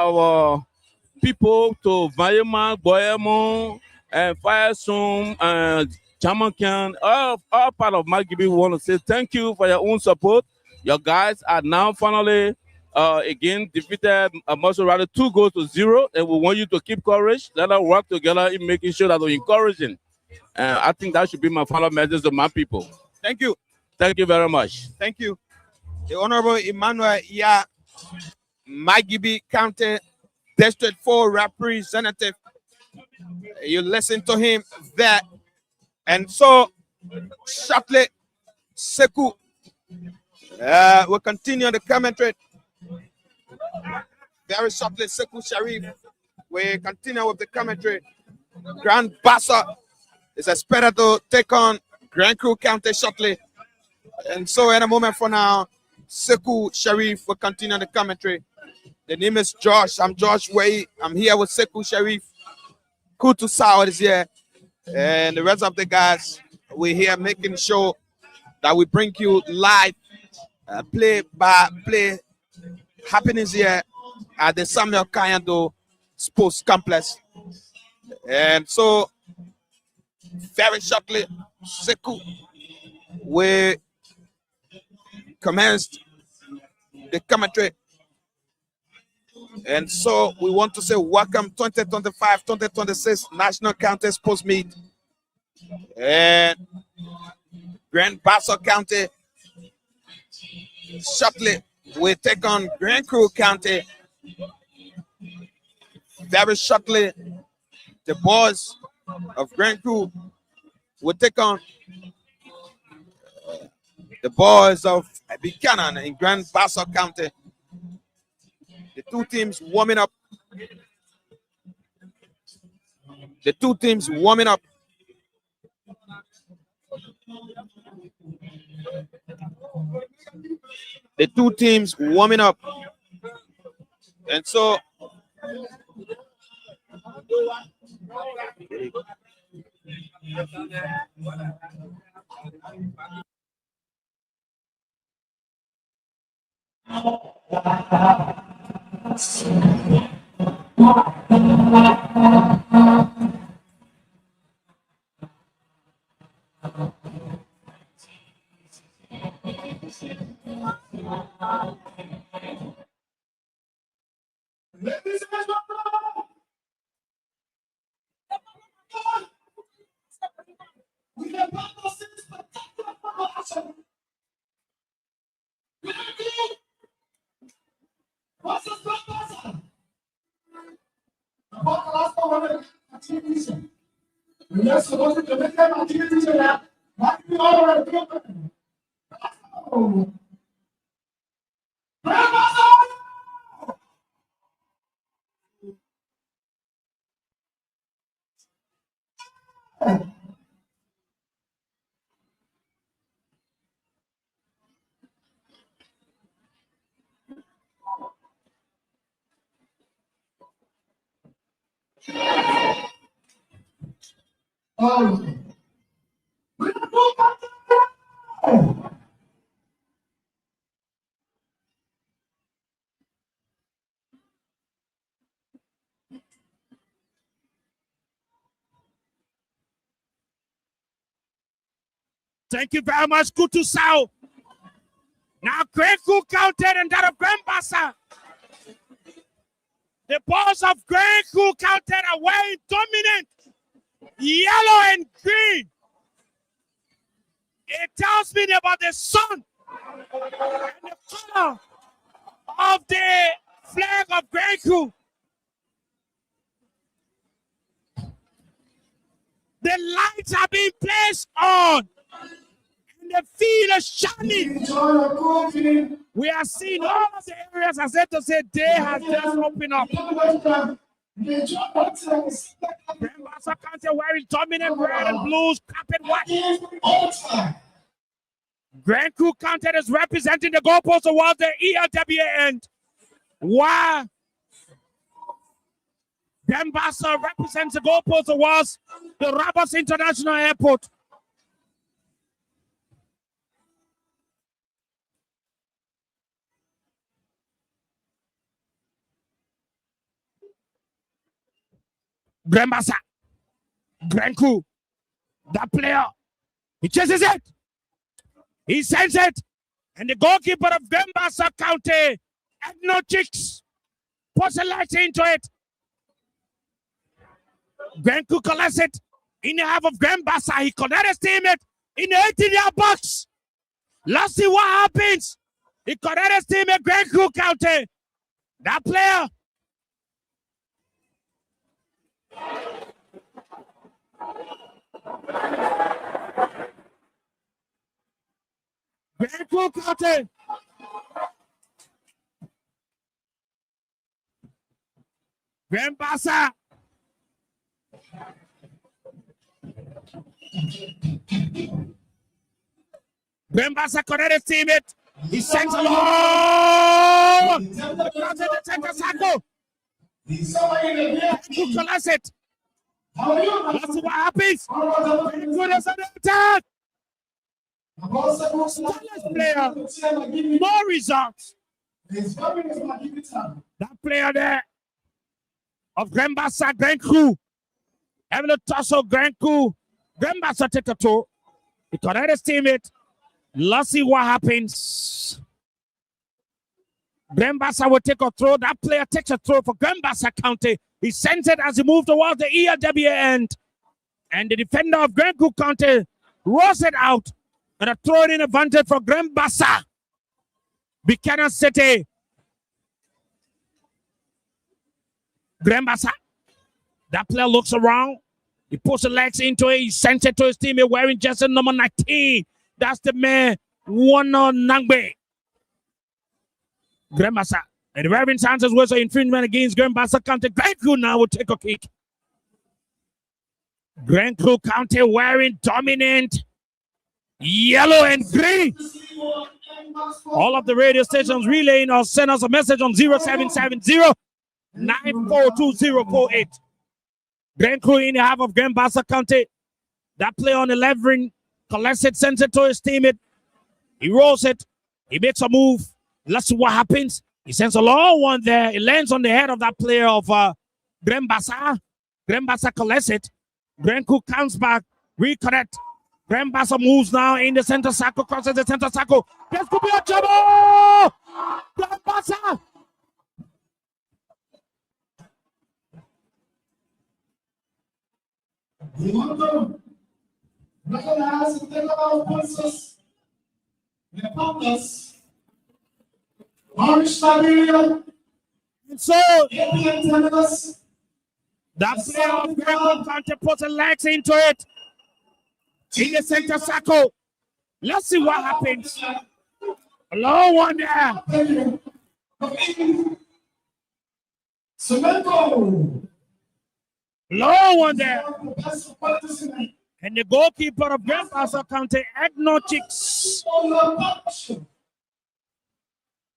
our people to Vayema, Boyemon, and Firesum, and Jamaican, all part of Magibi. We want to say thank you for your own support. Your guys are now finally again defeated Maserati 2-0, and we want you to keep courage. Let us work together in making sure that we're encouraging. I think that should be my final message to my people. Thank you. Thank you very much. Thank you. The Honorable Emmanuel Magibi County District 4 representative. You listen to him there. And so, shortly, Sekou will continue the commentary. Very shortly, Sekou Sharif will continue with the commentary. Grand Bassa is expected to take on Grand Crew County shortly. And so, in a moment from now, Sekou Sharif will continue the commentary. The name is Josh. I'm Josh Way. I'm here with Sekou Sharif. Kutu Sao is here. And the rest of the guys, we're here making sure that we bring you live, play by play happenings here at the Samuel Kayando Sports Complex. And so, very shortly, Sekou will commence the commentary. And so we want to say welcome 2025-2026 National County Sports Meet. And Grand Bassa County shortly will take on Grand Crew County. Very shortly, the boys of Grand Crew will take on the boys of Buchanan in Grand Bassa County. The two teams warming up. The two teams warming up. The two teams warming up. And so thank you very much. Good to Sao. Now, Grand Crew County and that of Grand Bassa. The balls of Grand Crew County are wearing dominant yellow and green. It tells me about the sun and the color of the flag of Grand Crew. The lights are being placed on. The field is shining. We are seeing all of the areas, as I say, day has just opened up. Grand Bassa County wearing dominant red and blues, carpet white. Grand Crew County is representing the goalpost towards the ELWA end. While Grand Bassa represents the goalpost towards the Roberts International Airport. Bassa. Granku. That player. He chases it. He sends it. And the goalkeeper of Bassa County, Chicks, puts a light into it. Granku collects it in the half of Bassa. He connected his teammate in the 18-yard box. Let's see what happens. He connected his teammate, Granku County. That player. Granku County. Bassa. Bassa connected his teammate. He sends a long. The center circle. Who collects it? Let's see what happens. Good as an attack. Stylish player. More results. That player there of Bassa, Granku. Having a tussle, Granku. Bassa take a toe. He connected his teammate. Let's see what happens. Bassa will take a throw. That player takes a throw for Bassa County. He sends it as he moves towards the ERW end. And the defender of Granku County rolls it out. And a throw-in advantage for Bassa. Buchanan City. Bassa. That player looks around. He puts the legs into it. He sends it to his teammate wearing jersey number 19. That's the man, Wano Nangbe. Bassa. And the Reverend Sanchez was an infringement against Bassa County. Granku now will take a kick. Granku County wearing dominant yellow and green. All of the radio stations relaying or send us a message on 0770-942048. Granku in the half of Bassa County. That play on the levering. Collects it, sends it to his teammate. He rolls it. He makes a move. Let's see what happens. He sends a long one there. It lands on the head of that player of Bassa. Bassa collects it. Granku comes back. Reconnect. Bassa moves now in the center circle. Crosses the center circle. This could be a trouble. Bassa. Recognize and think about princess and partners. Orange Siberia. And so that player of Granku County puts the legs into it. In the center circle. Let's see what happens. A long one there. Cemento. Long one there. And the goalkeeper of Bassa County, Chicks.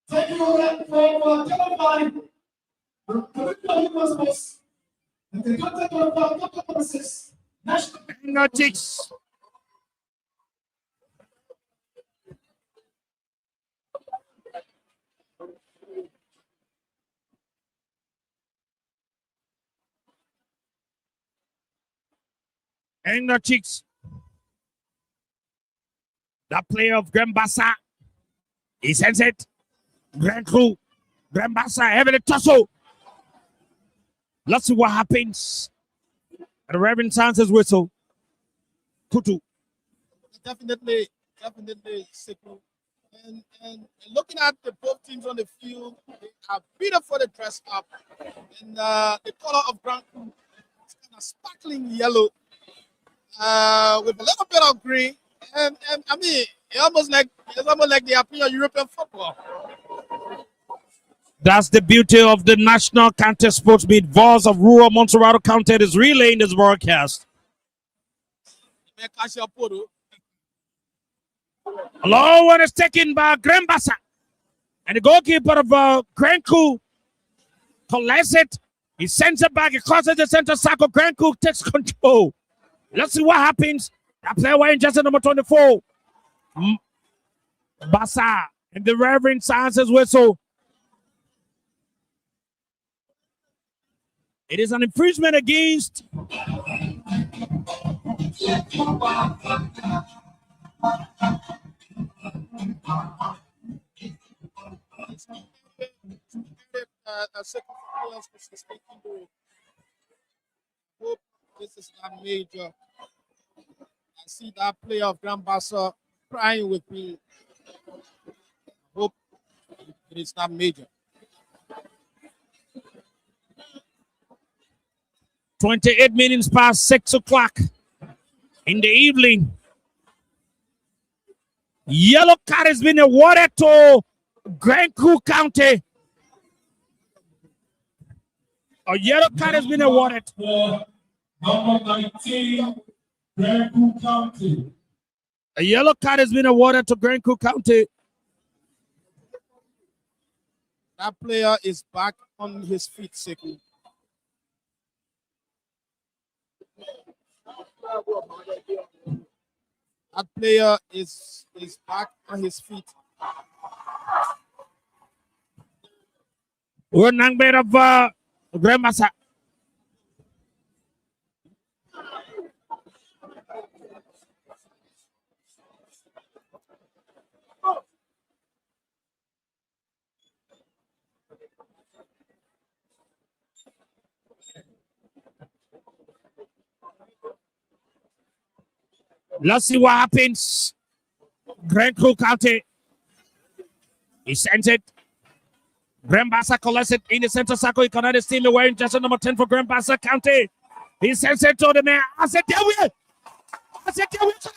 Thank you for identifying the curriculum was and the content of our purposes. National Chicks. Chicks. The player of Bassa. He sends it. Granku. Bassa having a tussle. Let's see what happens. The Reverend Sanchez whistle. Kutu. Definitely simple. And looking at the both teams on the field, they are beautifully dressed up. And the color of Granku is kind of sparkling yellow. With a little bit of green, and I mean, it's almost like they are playing European football. That's the beauty of the National County Sports Meet. Voice of Rural Montserrat County is relaying this broadcast. A long one is taken by Bassa, and the goalkeeper of Granku collects it. He sends it back. He crosses the center circle. Granku takes control. Let's see what happens. That player wearing jersey number 24. Bassa and the Reverend Sanchez whistle. It is an infringement against Hope this is not major. I see that player of Grand Bassa crying with me. Hope it is not major. 28 minutes past 6 o'clock in the evening. Yellow card has been awarded to Grand Crew County. A yellow card has been awarded. Number 19, Grand Crew County. A yellow card has been awarded to Grand Crew County. That player is back on his feet, Sekou. That player is back on his feet. We're not made of Grand Bassa. Let's see what happens. Grand Crew County. He sends it. Grand Bassa collects it in the center circle. He connects his team wearing jersey number 10 for Grand Bassa County. He sends it to the man. I said, there we are. I said, there we are.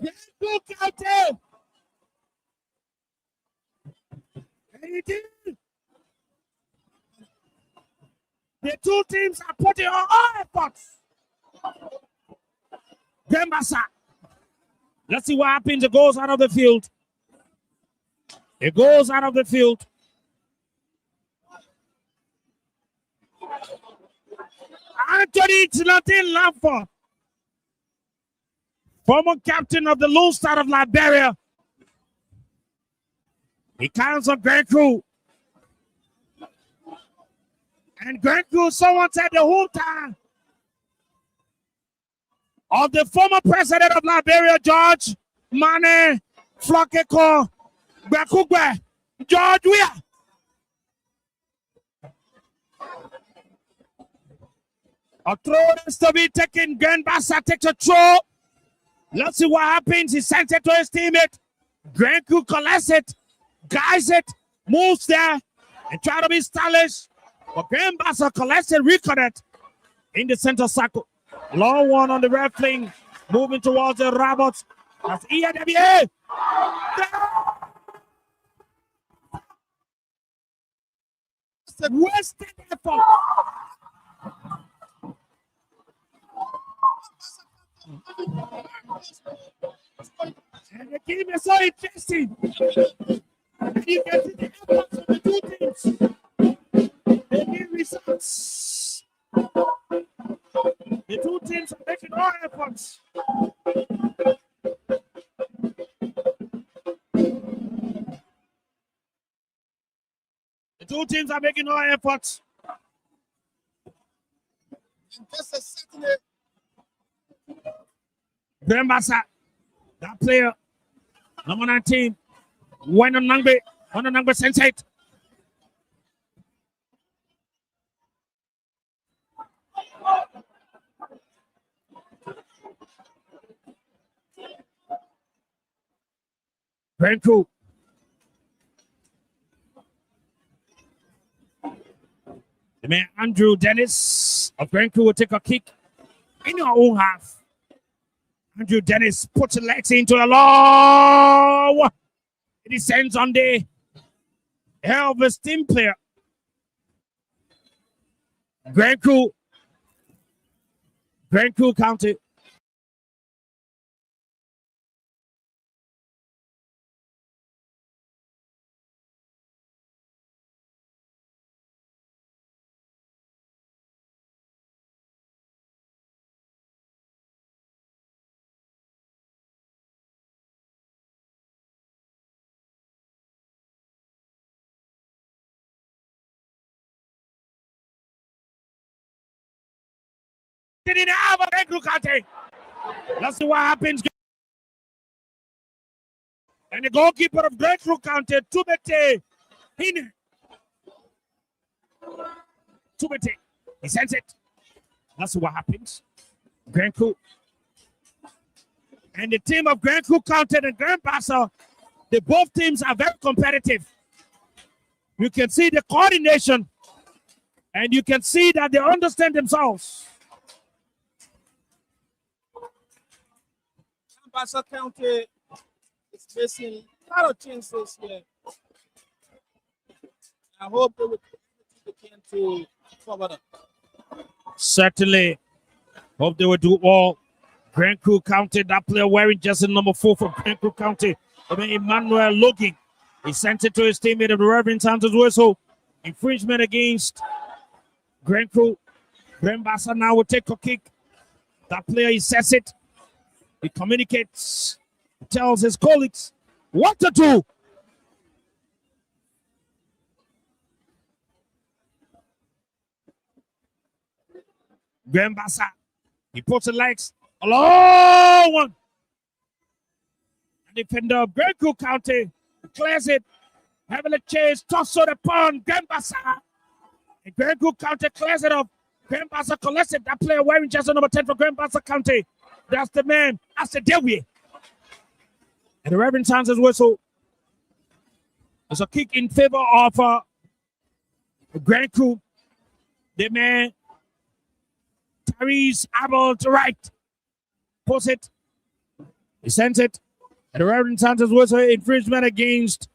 Grand Crew County. And he did. The two teams are putting on all efforts. Grand Bassa. Let's see what happens. It goes out of the field. It goes out of the field. Anthony Tinatin Lamford, former captain of the Lone Star of Liberia. He counts on Grand Crew. And Grand Crew, someone said the hometown of the former president of Liberia, George Mane Flokeko Bakugwe. George, we are. A throw is to be taken. Grand Bassa takes a throw. Let's see what happens. He sends it to his teammate. Grand Crew collects it, guides it, moves there, and try to be stylish. But Grand Bassa collects it, reconnect in the center circle. Long one on the red fling, moving towards the Roberts. That's EAWA. Wasted effort. And the game is so interesting. You can see the efforts of the two teams. They give results. The two teams are making all efforts. The two teams are making all efforts. And just a second. Grand Bassa, that player, number 19, went on Nangbe Sensei. Grand Crew. The man Andrew Dennis of Grand Crew will take a kick in your own half. Andrew Dennis puts the legs into the law. It descends on the head of a team player. Grand Crew County. it in the half of Great County. Let's see what happens. And the goalkeeper of Great County, Tubete Hine. Tubete. He sends it. Let's see what happens. Grand Crew. And the team of Grand Crew County and Grand Bassa, both teams are very competitive. You can see the coordination, and you can see that they understand themselves. Bassa County is facing a lot of chances here. I hope they will do what they can to cover them. Certainly. Hope they will do all. Grand Crew County, that player wearing jersey number 4 for Grand Crew County, Emmanuel Logan. He sent it to his teammate of the Reverend Santos Whistle. Infringement against Grand Crew. Grand Bassa now will take a kick. That player, he says it. He communicates. He tells his colleagues what to do. Grand Bassa. He puts the legs. A long one. The defender of Grand Crew County clears it. Heavily chased. Toss it upon Grand Bassa. And Grand Crew County clears it off. Grand Bassa collects it. That player wearing jersey number 10 for Grand Bassa County. That's the man. That's the Dewi. And the Reverend Santos Whistle. There's a kick in favor of Grand Crew. The man, Tyrese Abel to right. Puts it. He sends it. And the Reverend Santos Whistle infringement against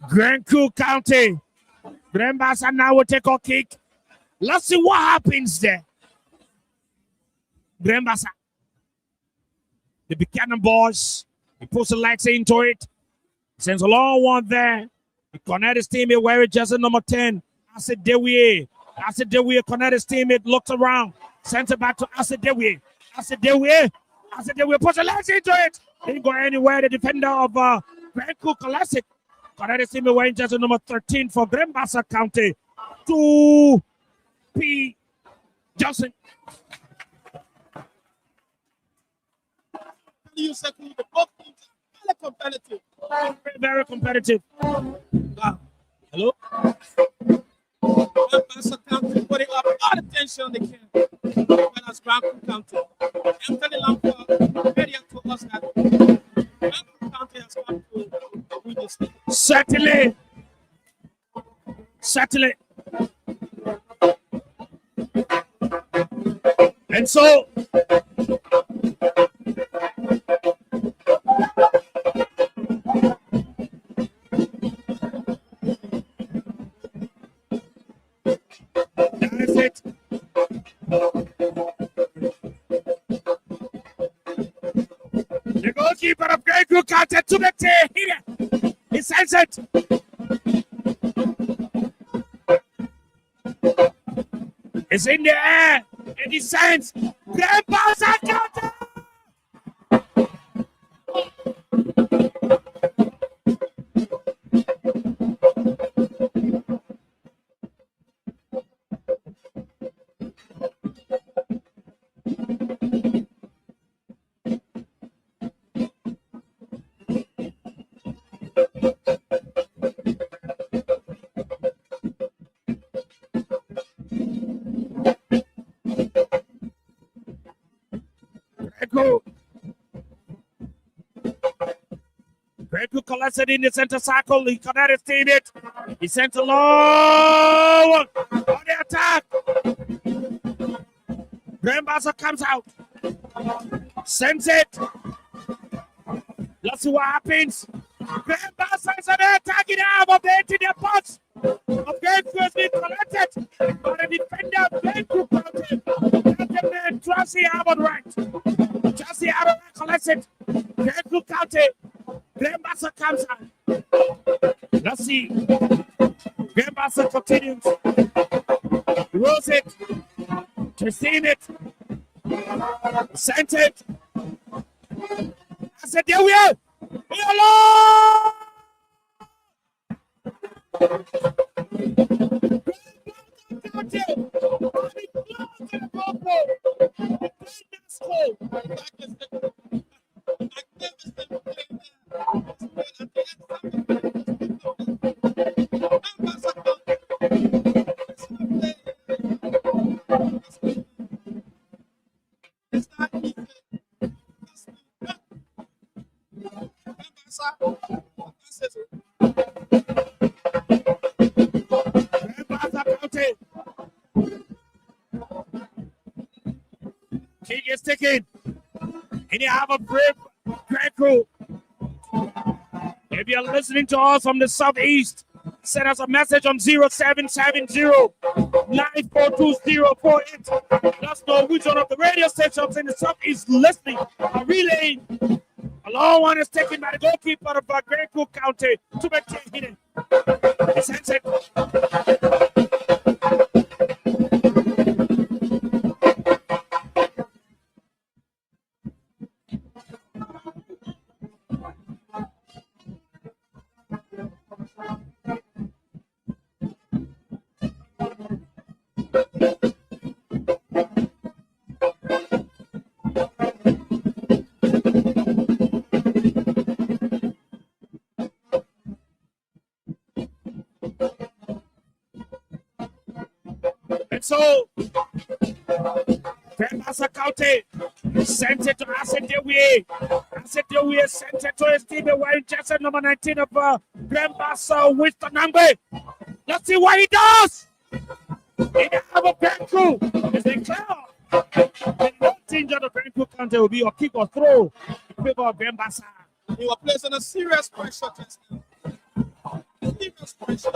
Grand Crew County. Grand Bassa now will take a kick. Let's see what happens there. Grand Bassa. The Buchanan boys. He puts the legs into it. Sends a long one there. The Connecticut teammate wearing jersey number 10. Acid Dewier. Acid Dewier, Connecticut teammate looks around. Sends it back to Acid Dewier. Acid Dewier. Acid Dewier puts the legs into it. Didn't go anywhere. The defender of Grand Crew Classic. Connecticut teammate wearing jersey number 13 for Grand Bassa County. 2P Johnson. You said the both teams are very competitive. Very competitive. Hello? Bassa County putting up all the tension they can. Well as Grand Crew County. Anthony Lampa media to us that Grand Crew County has come to win this thing. Certainly. Certainly. And so that is it. The goalkeeper of Grand Crew County to the tail here. He sends it. It's in the air. And he sends Grand Bassa County. Greg collects it in the center circle. He connected his teammate. He sent a long one on the attack. Grand Bassa comes out. Sends it. Let's see what happens. Grand Bassa is on the attacking arm of the 18th box. Of Grand Crew has been collected by the defender of Grand Crew County. That's the man, Tracy Abbott right. Tracy Abbott collects it. Grand Crew County. Grand Bassa comes out. Let's see. Grand Bassa continues. Rolls it. Receive it. Sent it. I said, there we are. We are alone. Kick is taken. And you have a brave great crew. If you're listening to us from the southeast, send us a message on 0770-942-048. Let us know which one of the radio stations in the southeast listening are relaying. A long one is taken by the goalkeeper of Grand Crew County to maintain hidden. He sends it. And so, Bassa County sent it to Asset Dewey. Asset Dewey sent it to his team wearing jersey number 19 of Grand Bassa, Winston Nangbe. Let's see what he does. He have a Grand Crew. Is it clear? The no danger of Grand Crew County will be a kick or throw in favor of Grand Bassa. You are placing a serious pressure just now. Serious pressure.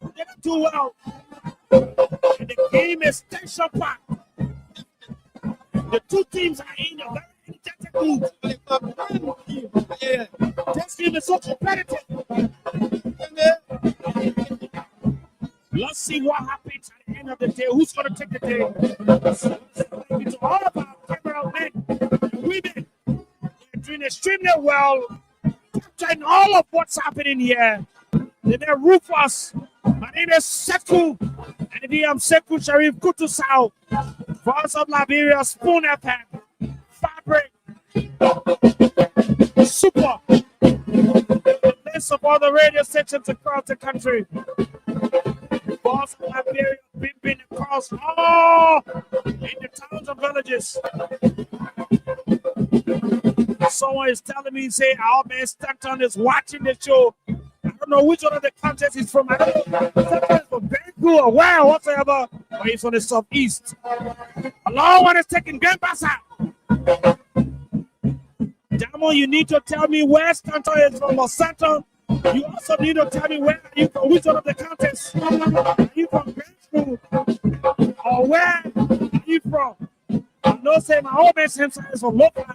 They don't do well. And the game is tension-packed. The two teams are in a very energetic mood. This game is so competitive. Let's see what happens at the end of the day. Who's going to take the day? It's all about cameramen and women. They're doing extremely well. Capturing all of what's happening here. They're Rufus. My name is Sekou. And I'm Sekou Sharif Kutusau. Voice of Liberia, Spoon FM. Fabric. Super. The list of all the radio stations across the country. Voice of Liberia, been across all in the towns and villages. Someone is telling me, say, our man Stanton is watching the show. I don't know which one of the contests he's from. I don't know. Sometimes from Bengu or where, whatsoever. But he's from the southeast. A long one is taking Grand Bassa. Damo, you need to tell me where Stanton is from or Stanton. You also need to tell me where are you from, which one of the contests. Are you from Bengu? Or where are you from? I know, say, my old man himself is from local.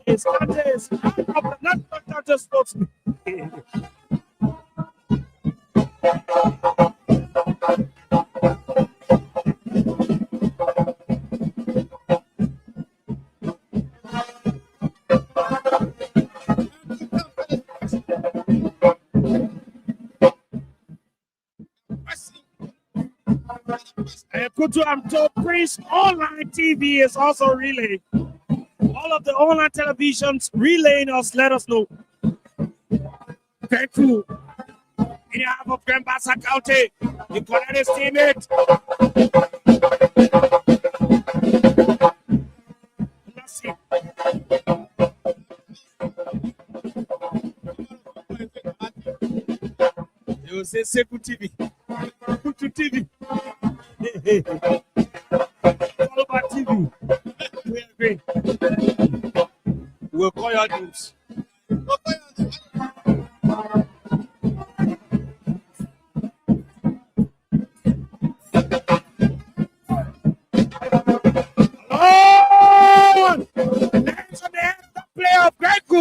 His country is out of the national country sportsman. I'm told Prince Online TV is also relaying. All of the online televisions relaying us, let us know. Very cool. In the half of Grand Bassa County, you connect his teammate. Let's see. You say Sekou TV. Kutu TV. Follow my TV. We agree. We'll call your names.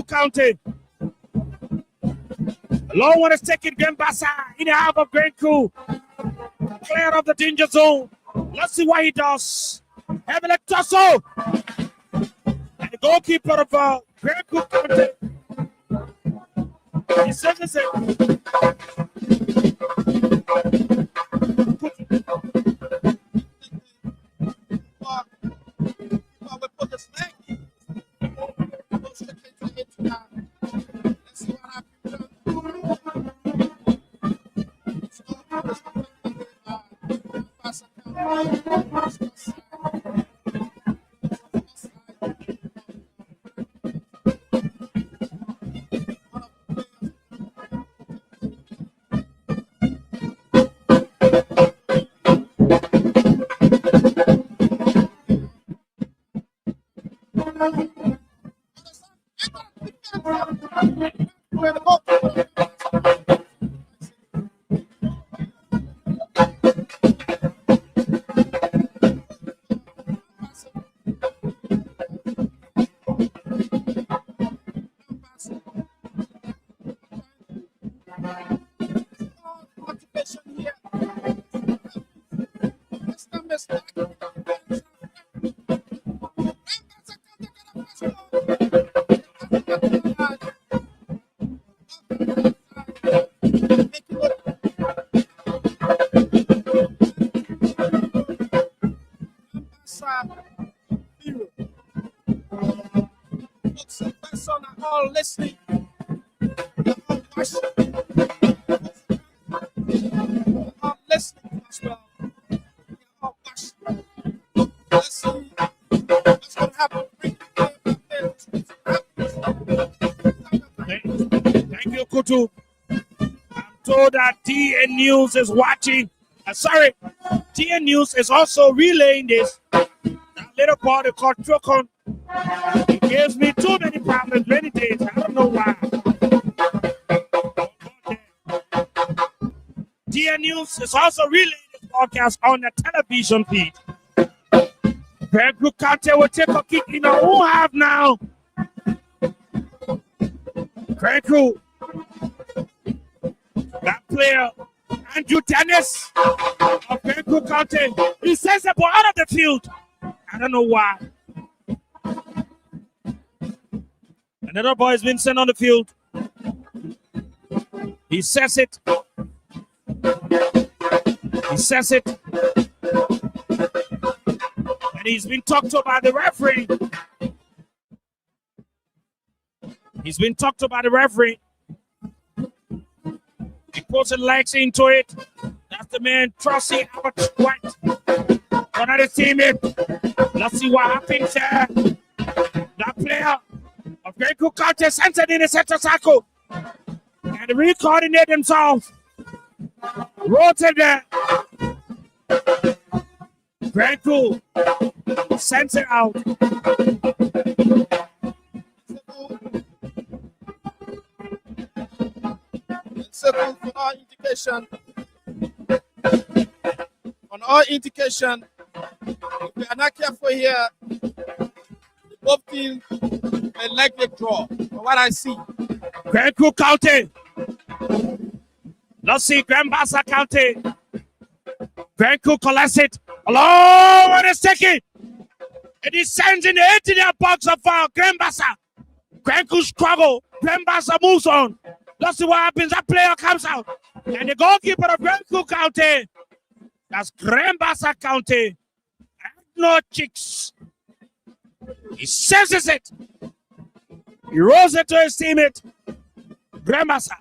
County. Long one is taking Grand Bassa in the half of Grand Crew. clear of the danger zone. Let's see what he does. Heavily tussle. And the goalkeeper of Grand Cook County. He says it. All listening. All listening as well. All watching. Let's see what's going to happen. Thank you, Kutu. I'm told that TN News is watching. Sorry, TN News is also relaying this. That little boy called Trocon. It gives me too many problems many days. I don't know why. TN News is also relaying this broadcast on the television feed. Grand Cook County will take a kick in our own half now. Grand Cook. That player, Andrew Dennis of Grand Cook County, he sends the ball out of the field. I don't know why. Another ball has been sent on the field. He says it. He says it. And he's been talked to by the referee. He's been talked to by the referee. He puts his legs into it. That's the man, Trusty Albert White. Another teammate. Let's see what happens there. That player of Grand Cook County centered in the center circle. And recoordinate himself. Rotate there. Grand Cook sends it out. Second for our indication. On our indication, if we are not careful here, both teams may likely draw. From what I see. Grand Cook County. Let's see Grand Bassa County. Grand Cook collects it. Along with a second. It descends in the 18-yard box of Grand Bassa. Grand Cook struggle. Grand Bassa moves on. Let's see what happens. That player comes out. And the goalkeeper of Grand Cook County, that's Grand Bassa County, no chicks. He senses it. He rolls it to his teammate, Grand Bassa.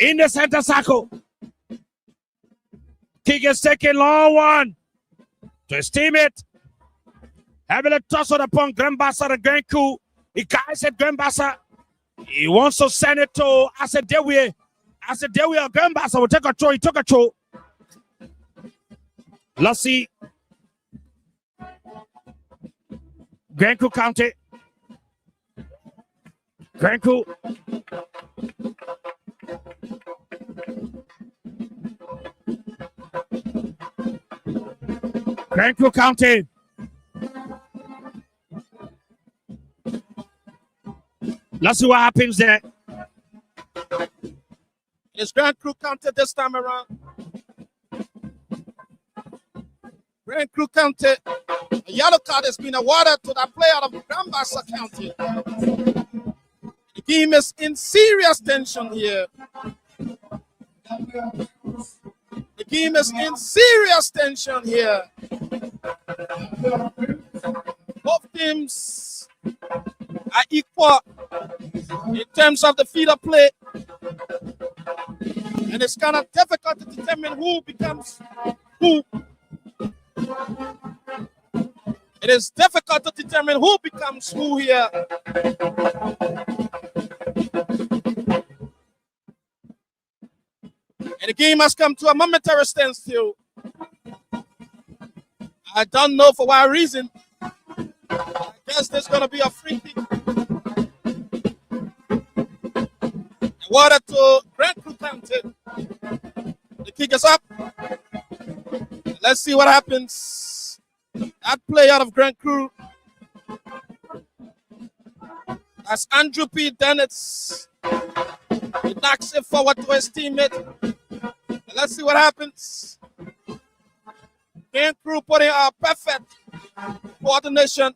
In the center circle. Kick is taken, long one. To his teammate. Having a toss on upon Grand Bassa, the Grand Coup. The guy said Grand Bassa. He wants to send it to Asedewe. Asedewe, Grand Bassa will take a throw. He took a throw. Let's see. Grand Coup County. Grand Coup. Grand Coup County. Let's see what happens there. It's Grand Crew County this time around. Grand Crew County. A yellow card has been awarded to that player of Bassa County. The game is in serious tension here. The game is in serious tension here. Both teams are equal in terms of the feeder play. And it's kind of difficult to determine who becomes who. It is difficult to determine who becomes who here. And the game has come to a momentary standstill. I don't know for what reason. I guess there's going to be a free kick. Water to Grand Crew County. The kick is up. Let's see what happens. That play out of Grand Crew. That's Andrew P. Dennett's. He knocks it forward to his teammate. Let's see what happens. Grand Crew putting out perfect coordination.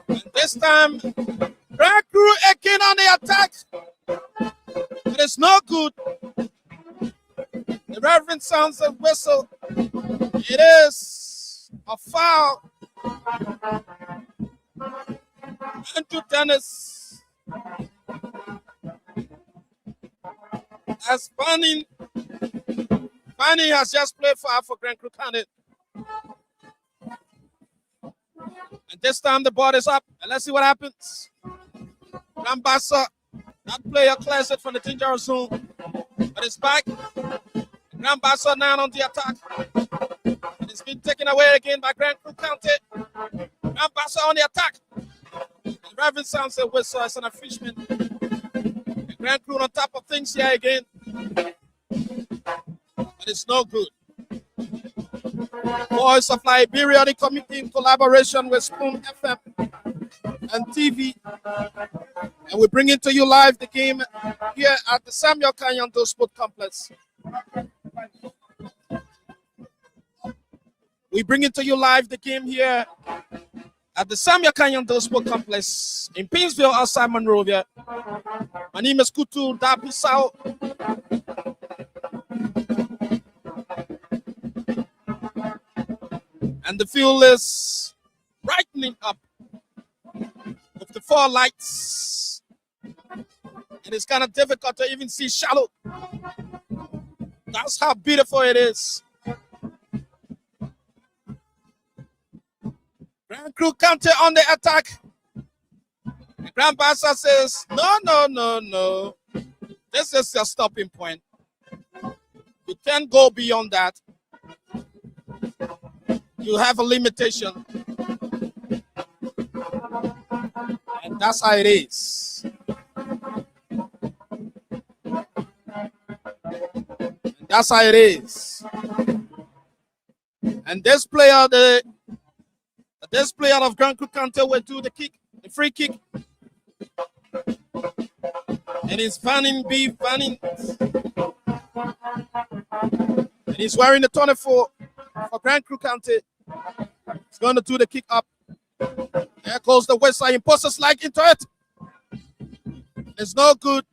And this time, Grand Crew again on the attack. But it's no good. The Reverend sounds a whistle. It is a foul. Andrew Dennis as Fanning has just played foul for Grand Crew County. And this time the ball is up. And let's see what happens. Bassa, that player clears it from the danger zone. But it's back. Bassa now on the attack. It's been taken away again by Grand Crew County. Bassa on the attack. The Reverend sounds a whistle. It's an infringement. Grand Crew on top of things here again. But it's no good. Voice of Liberia, the committee in collaboration with Spoon FM and TV. And we bring it to you live the game here at the Samuel Kanyando Sport Complex. We bring it to you live the game here at the Samuel Kanyando Sport Complex in Painesville, outside Monrovia. My name is Kutu Dapisao. And the field is brightening up with the 4 lights. And it's kind of difficult to even see shallow. That's how beautiful it is. Grand Crew County on the attack. And Grand Bassa says, no. This is your stopping point. You can't go beyond that. You have a limitation. And that's how it is. And that's how it is. And this player of Grand Crew County will do the free kick. And he's fanning. And he's wearing the 24 for Grand Crew County. He's going to do the kick up. There goes the west side. He puts a slide into it. It's no good.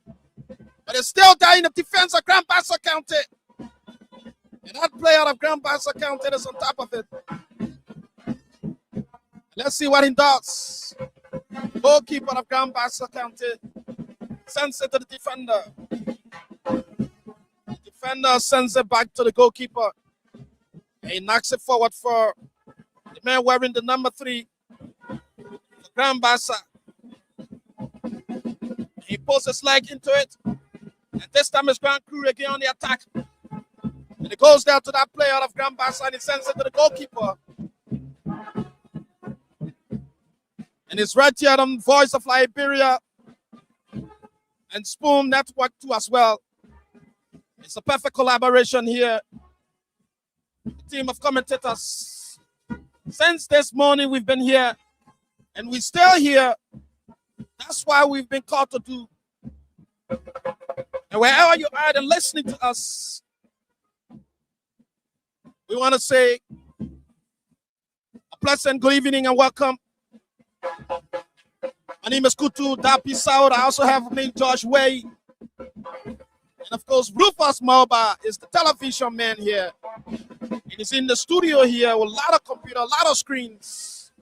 But it's still there in the defense of Grand Bassa County. And that player of Grand Bassa County is on top of it. Let's see what he does. Goalkeeper of Grand Bassa County sends it to the defender. The defender sends it back to the goalkeeper. And he knocks it forward for the man wearing the number 3, Grand Bassa. He pulls his leg into it. And this time it's Grand Crew again on the attack. And it goes down to that player of Grand Bassa and he sends it to the goalkeeper. And it's right here on Voice of Liberia and Spoon Network too as well. It's a perfect collaboration here. The team of commentators. Since this morning we've been here and we're still here. That's why we've been called to do And wherever you are and listening to us, we want to say a pleasant good evening and welcome. My name is Kutu Dapi Saud. I also have me, Josh Way. And of course, Rufus Malba is the television man here. He's in the studio here with a lot of computer, a lot of screens,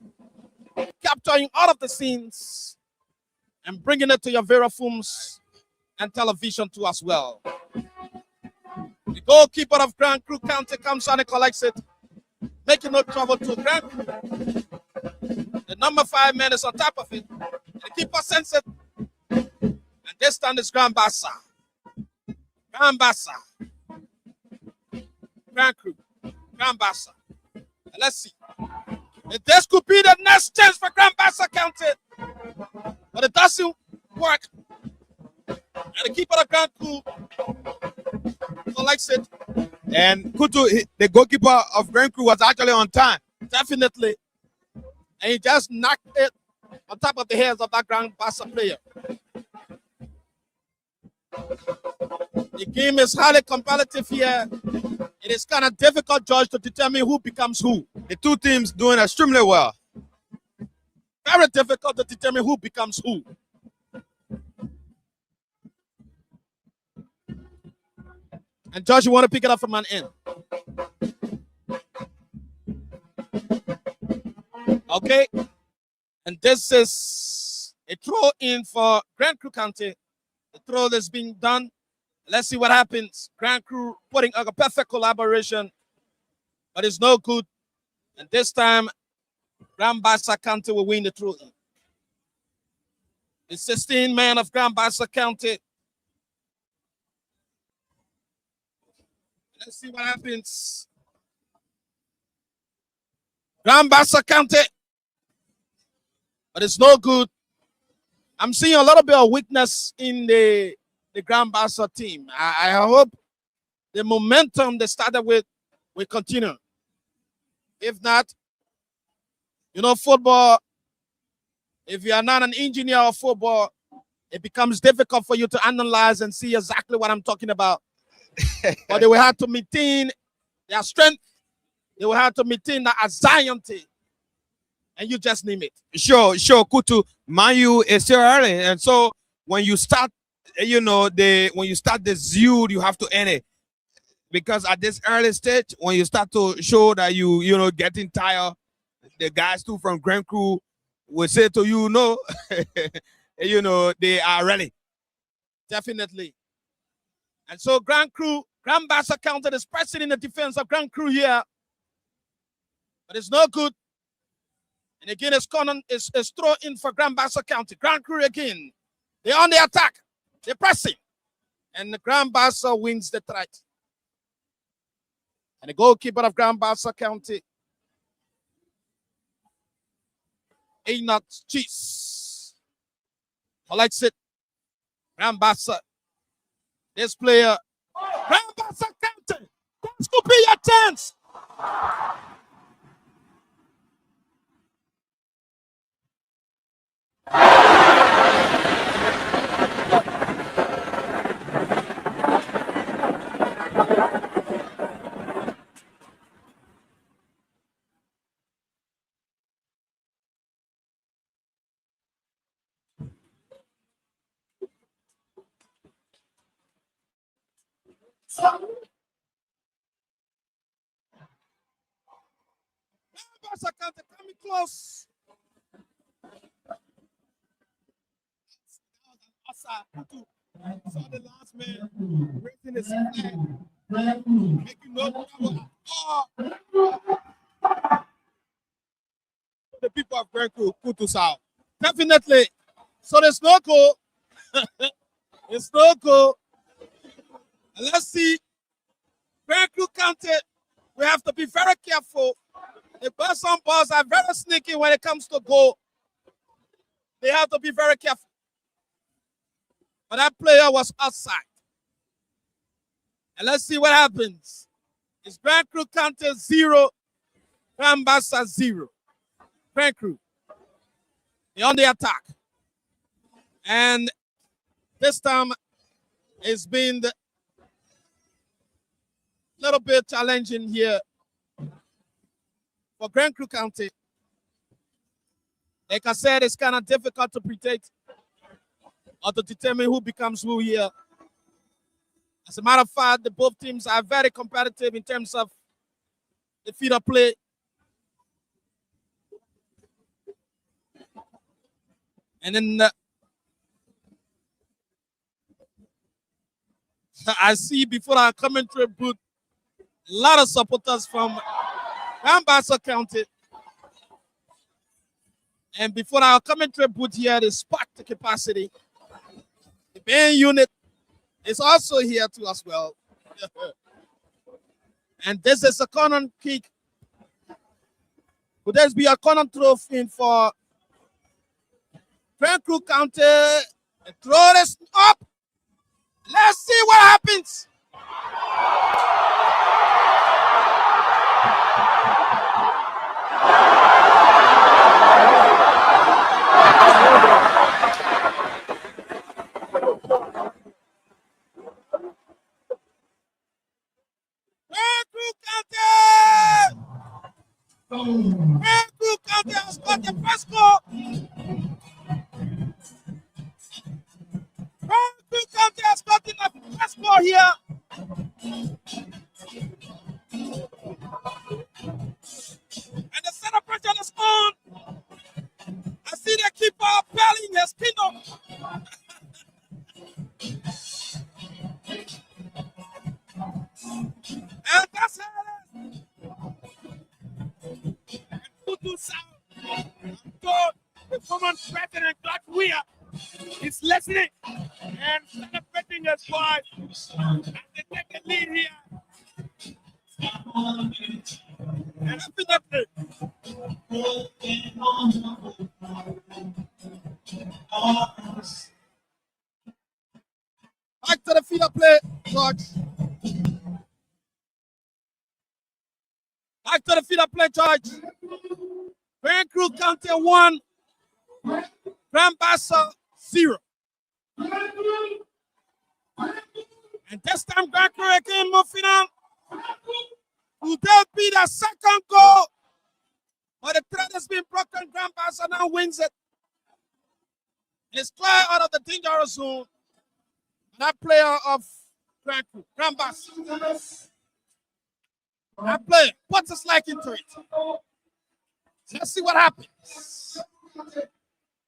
capturing all of the scenes and bringing it to your Verifilms and television too as well. The goalkeeper of Grand Cru County comes on and collects it, making no trouble to Grand Cru. The number 5 man is on top of it. And the keeper sends it. And this time it's Grand Bassa. Grand Bassa. Grand Cru. Grand Bassa. And let's see. And this could be the next chance for Grand Bassa County. But it doesn't work. And the keeper of Grand Cru collects it. And Kutu, the goalkeeper of Grand Cru, was actually on time. Definitely. And he just knocked it on top of the heads of that Grand Bassa player. The game is highly competitive here. It is kind of difficult, George, to determine who becomes who. The two teams doing extremely well. Very difficult to determine who becomes who. And George, you want to pick it up from an end. Okay. And this is a throw in for Grand Cru County. The throw is being done. Let's see what happens. Grand Cru putting a perfect collaboration, but it's no good. And this time, Grand Bassa County will win the throw in. The 16 man of Grand Bassa County. Let's see what happens. Grand Bassa County, but it's no good. I'm seeing a little bit of weakness in the Grand Bassa team. I hope the momentum they started with will continue. If not, you know, football, if you are not an engineer of football, it becomes difficult for you to analyze and see exactly what I'm talking about. But they will have to maintain their strength. They will have to maintain their anxiety. And you just name it. Sure, Kutu. Manu is still early. And so when you start, you know, when you start the zeal, you have to end it. Because at this early stage, when you start to show that you know, getting tired, the guys too from Grand Cru will say to you, no, you know, they are ready. Definitely. And so Grand Bassa County is pressing in the defense of Grand Cru here. But it's no good. And again, it's throw in for Grand Bassa County. Grand Cru again. They're on the attack. They're pressing. And the Grand Bassa wins the threat. And the goalkeeper of Grand Bassa County, Enoch Cheese, collects it. Grand Bassa. This player, Grand Bassa County. This could be your chance. Bassa County coming close. Saw the last man raising his flag, making no trouble at all. The people of Grand Cru put us out. Definitely. So there's no goal. It's no goal. And let's see. Grand Cru County, we have to be very careful. The Bassa balls are very sneaky when it comes to goal. They have to be very careful. But that player was outside. And let's see what happens. It's Grand Cru County 0, Grand Bassa 0. Grand Cru. They're on the attack. And this time, It's been a little bit challenging here for Grand Crew County. Like I said, it's kind of difficult to predict or to determine who becomes who here. As a matter of fact, the both teams are very competitive in terms of the feeder play. And then I see before our commentary booth, a lot of supporters from Bassa County. And before our commentary booth here, they sparked the capacity. The main unit is also here too as well. And this is a corner kick. Could this be a corner throw in for Grand Crew County? Throw this up. Let's see what happens. Grand Crew County has got the first goal. Grand Crew County has gotten the first goal here. And the celebration is on. I see the keeper belling his kingdom. And that's how it is. And sound. The former president, Clark Weir, is listening and celebrating his wife. And they take the lead here. And definitely. Back to the feeder play, George. Back to the feeder play, George. Grand Crew County 1, Grand Bassa 0. And this time, Grand Crew again moving on. Will that be the second goal? But the threat has been broken. Grand Bassa now wins it. It's clear out of the dangerous zone. And that player of Grand Crew, Grand Bassa. That player puts his leg into it. Let's see what happens.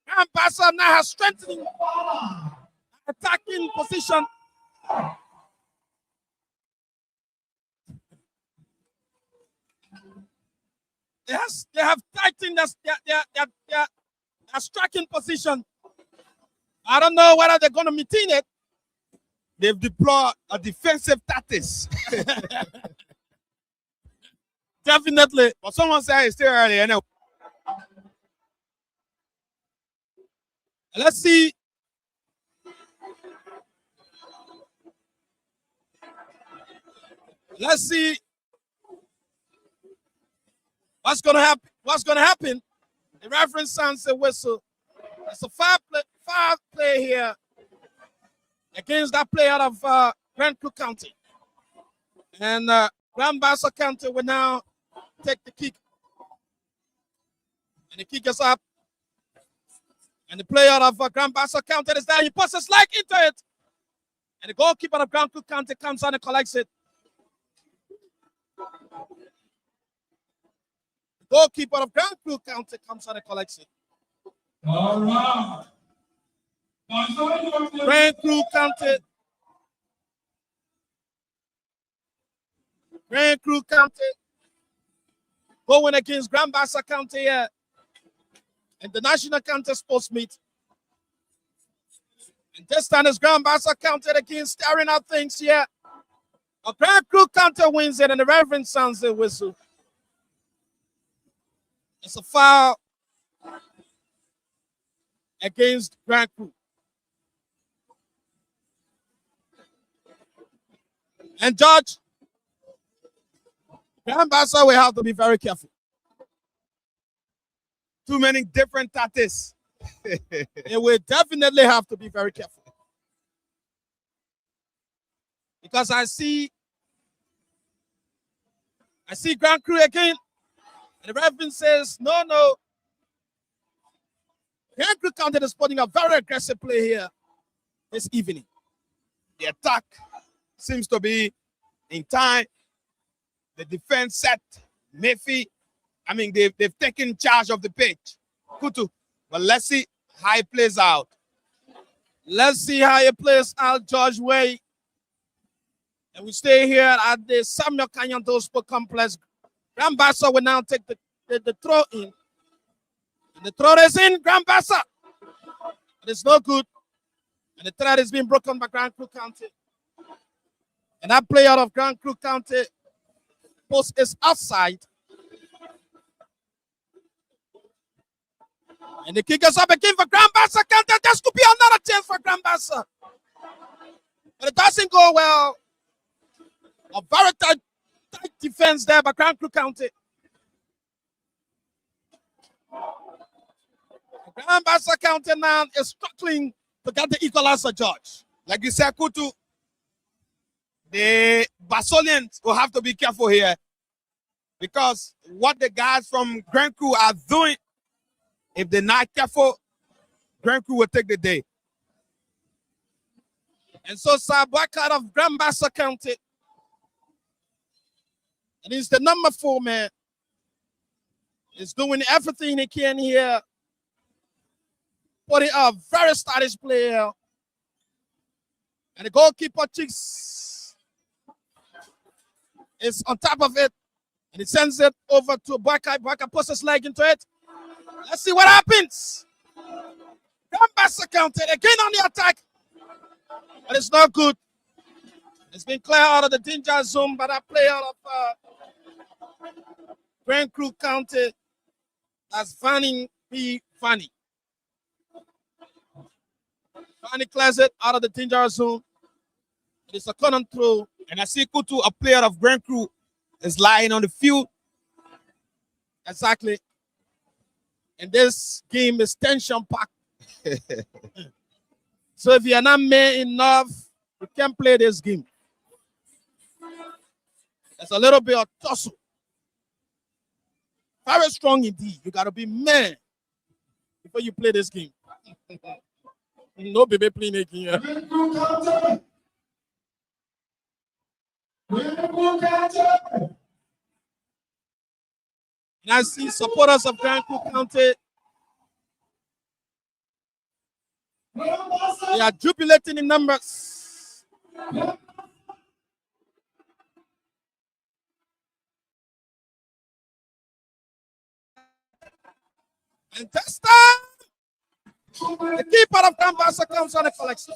Grand Bassa now has strengthening attacking position. Yes, they have tightened their striking position. I don't know whether they're going to maintain it. They've deployed a defensive tactics. Definitely. But someone said it's still early. Anyway. Let's see. Let's see what's going to happen. What's going to happen? The referee sounds a whistle. It's a five play here against that player out of Grand Crew County. And Grand Bassa County will now take the kick. And the kick is up. And the player out of Grand Bassa County is there. He puts his leg into it. And the goalkeeper of Grand Crew County comes on and collects it. The goalkeeper of Grand Crew County comes on and collects it. All right. Grand Crew County. Grand Crew County going against Grand Bassa County here in the National County Sports Meet. And this time it's Grand Bassa County against staring out things here. A Grand Crew County wins it and the referee sounds the whistle. It's a foul against Grand Crew. And Judge, Grand Bassa will have to be very careful. Too many different tactics. They will definitely have to be very careful. Because I see Grand Crew again. And the referee says, no. Grand Crew County is putting a very aggressive play here this evening. The attack seems to be in time. The defense set. Mayfi, they've taken charge of the pitch. Kutu. But let's see how it plays out. Let's see how it plays out, George Way. And we stay here at the Samuel Kanyanto Sport Complex. Grand Bassa will now take the throw in. And the throw is in, Grand Bassa. But it's no good. And the threat is being broken by Grand Crew County. And that player of Grand Crew County post is outside. And the kick is up again for Grand Bassa County. This could be another chance for Grand Bassa. But it doesn't go well. A very tight defense there by Grand Crew County. Grand Bassa County now is struggling to get the equalizer, George. Like you said, Kutu, the Bassolians will have to be careful here. Because what the guys from Grand Crew are doing, if they're not careful, Grand Crew will take the day. And so Sabaka of Grand Bassa County. And he's the number 4 man. He's doing everything he can here. Putting a very stylish player. And the goalkeeper Chicks is on top of it. And he sends it over to Baka. Baka puts his leg into it. Let's see what happens. Grand Bassa County again on the attack. But it's not good. It's been cleared out of the danger zone by that player of Grand Crew County. That's Fanning P. Fanny. Fanny clears it out of the danger zone. It's a corner throw. And I see Kutu, a player of Grand Crew, is lying on the field. Exactly. And this game is tension packed. So if you're not man enough, you can't play this game. There's a little bit of tussle. Very strong indeed. You gotta be man before you play this game. No baby playing a game. And I see supporters of Grand Crew County. They are jubilating in numbers. And this time, the keeper of Grand Bassa comes on the collection.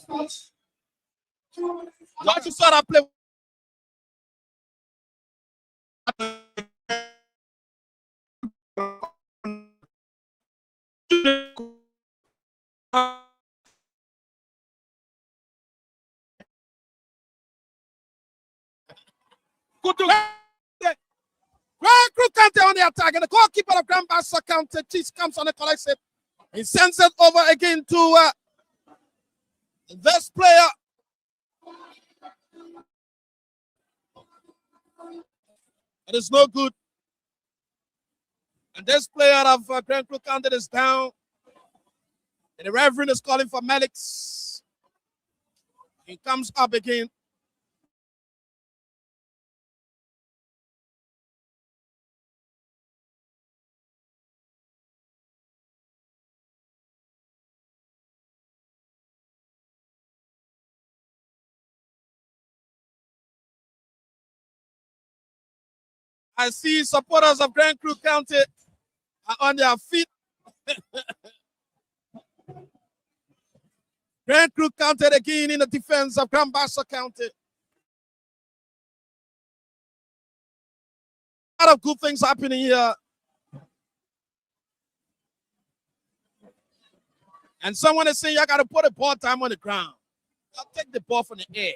What you saw that play? Good to Grand Crew County on the attack, and the goalkeeper of Grand Bassa County, Cheese, comes on the collection. He sends it over again to this player. It is no good. And this player of Grand Crew County is down. And the referee is calling for medics. He comes up again. I see supporters of Grand Crew County are on their feet. Grand Crew County again in the defense of Grand Bassa County. A lot of good things happening here. And someone is saying, I got to put a ball time on the ground. I'll take the ball from the air.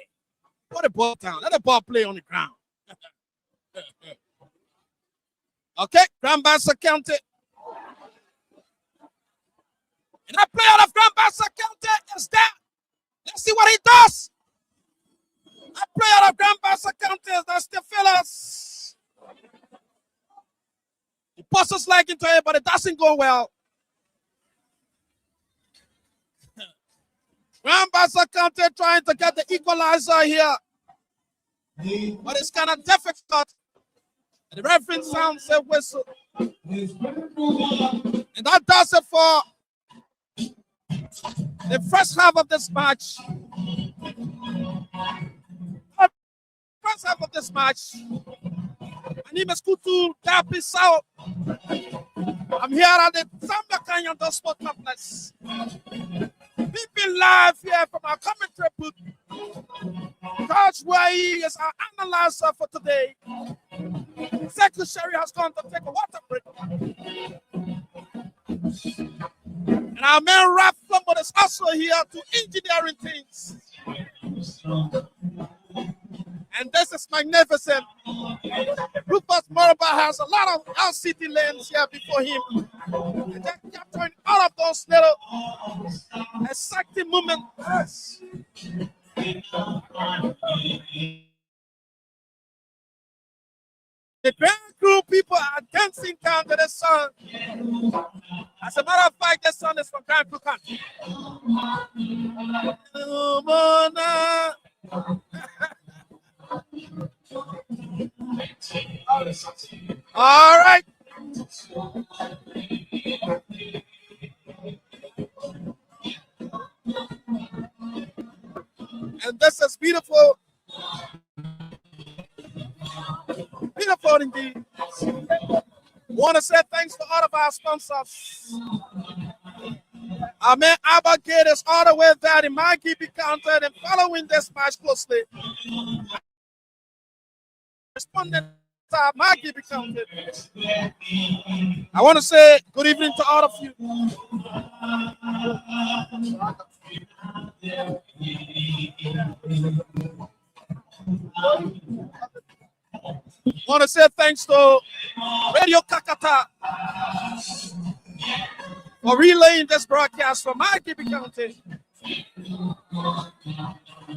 Put the ball down. Let the ball play on the ground. Okay, Grand Bassa County. And that player of Grand Bassa County is there. Let's see what he does. A player of Grand Bassa County, that's the fellas. He passes like into it, but it doesn't go well. Grand Bassa County trying to get the equalizer here, but it's kind of difficult. The referee sounds a whistle. And that does it for the first half of this match. First half of this match. My name is Kutu Dapisao. I'm here at the Zambia Canyon Sport Complex. We've been live here from our commentary booth. Coach Wai is our analyzer for today. Secretary has gone to take a water break. And our man Raf Flumbo is also here to engineering things. And this is magnificent. Rufus Moraba has a lot of LCD lanes here before him. And they're capturing all of those little exciting moments. The Grand Crew people are dancing down to the song. As a matter of fact, this song is from Grand Crew country. All right. And this is beautiful. Beautiful indeed. Want to say thanks to all of our sponsors. Our man Abagate is all the way there in Maggie County and following this match closely. Responding to our Maggie County. I want to say good evening to all of you. Want to say thanks to Radio Kakata for relaying this broadcast from Maggie County.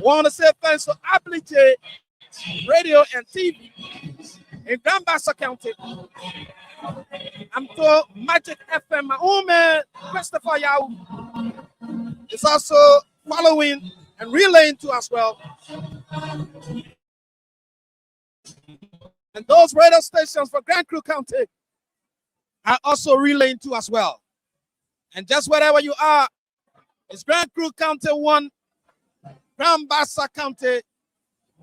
Want to say thanks to Ability Radio and TV in Grand Bassa County. I'm to Magic FM. My own man, Christopher Yao, is also following and relaying to as well. And those radio stations for Grand Crew County are also relaying to as well. And just wherever you are, it's Grand Crew County 1, Grand Bassa County,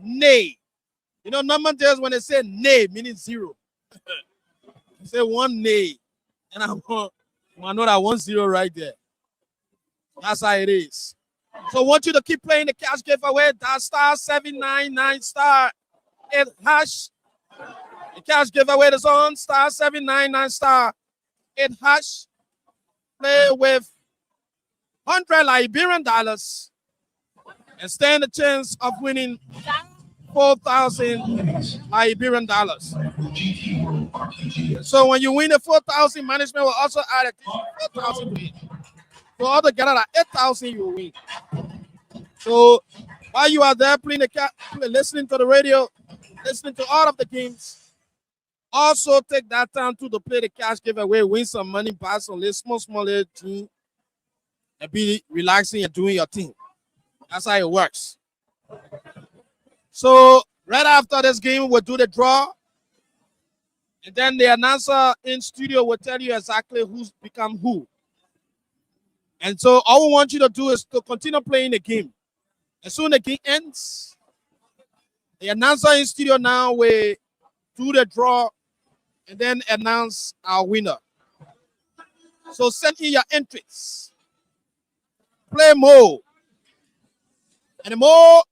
nay. You know, normal days when they say nay, meaning 0. You say 1 nay. And I know that 1 0 right there. That's how it is. So I want you to keep playing the cash giveaway. That *799 *8#. The cash giveaway is on *799 *8#. Play with 100 Liberian dollars and stand a chance of winning 4,000 Liberian dollars. So when you win the 4,000, management will also add a 4,000 to it. So altogether, 8,000 you will win. So while you are there playing listening to the radio, listening to all of the games, also take that time to play the cash giveaway, win some money, buy some small team, and be relaxing and doing your thing. That's how it works. So right after this game, we'll do the draw. And then the announcer in studio will tell you exactly who's become who. And so all we want you to do is to continue playing the game. As soon as the game ends, the announcer in studio now will do the draw and then announce our winner. So send in your entries. Play more. And the more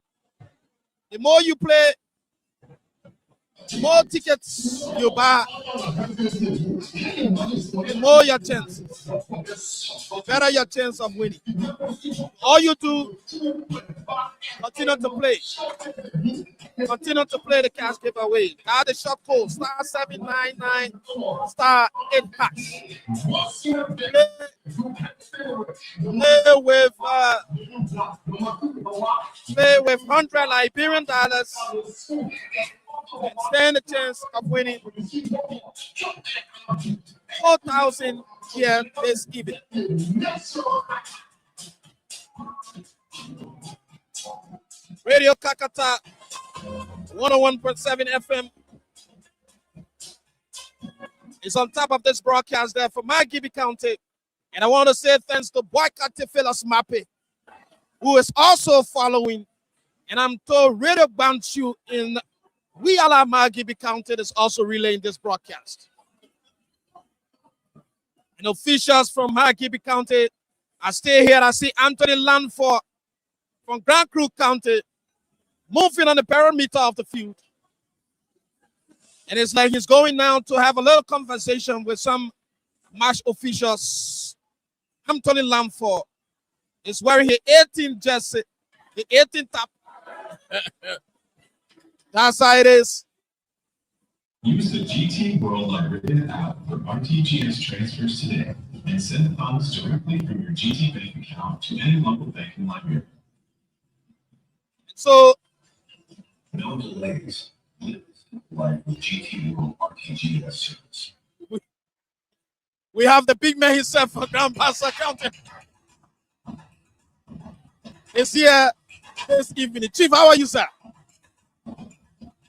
you play, more tickets you buy, the more your chances, the better your chance of winning. All you do, continue to play. Continue to play the cash giveaway. Now the shop code *799 *8#. Play with 100 Liberian dollars and stand a chance of winning 4,000 here this evening. Radio Kakata 101.7 FM is on top of this broadcast there for Magibby County. And I want to say thanks to Boycott Tefilas Mape, who is also following. And I'm told Radio Bantu in Wiala Magibby County is also relaying this broadcast. And officials from Magibby County, I stay here. I see Anthony Lanford from Grand Crew County moving on the perimeter of the field. And it's like he's going now to have a little conversation with some match officials. Anthony Lanford is wearing his 18th jersey, the 18th top. That's how it is. Use the GT World Unlimited app for RTGS transfers today and send funds directly from your GT bank account to any local bank in Liberia. So, no delays. Like with GT World RTGS service. we have the big man himself for Grand Bassa County. Is here this evening. Chief, how are you, sir?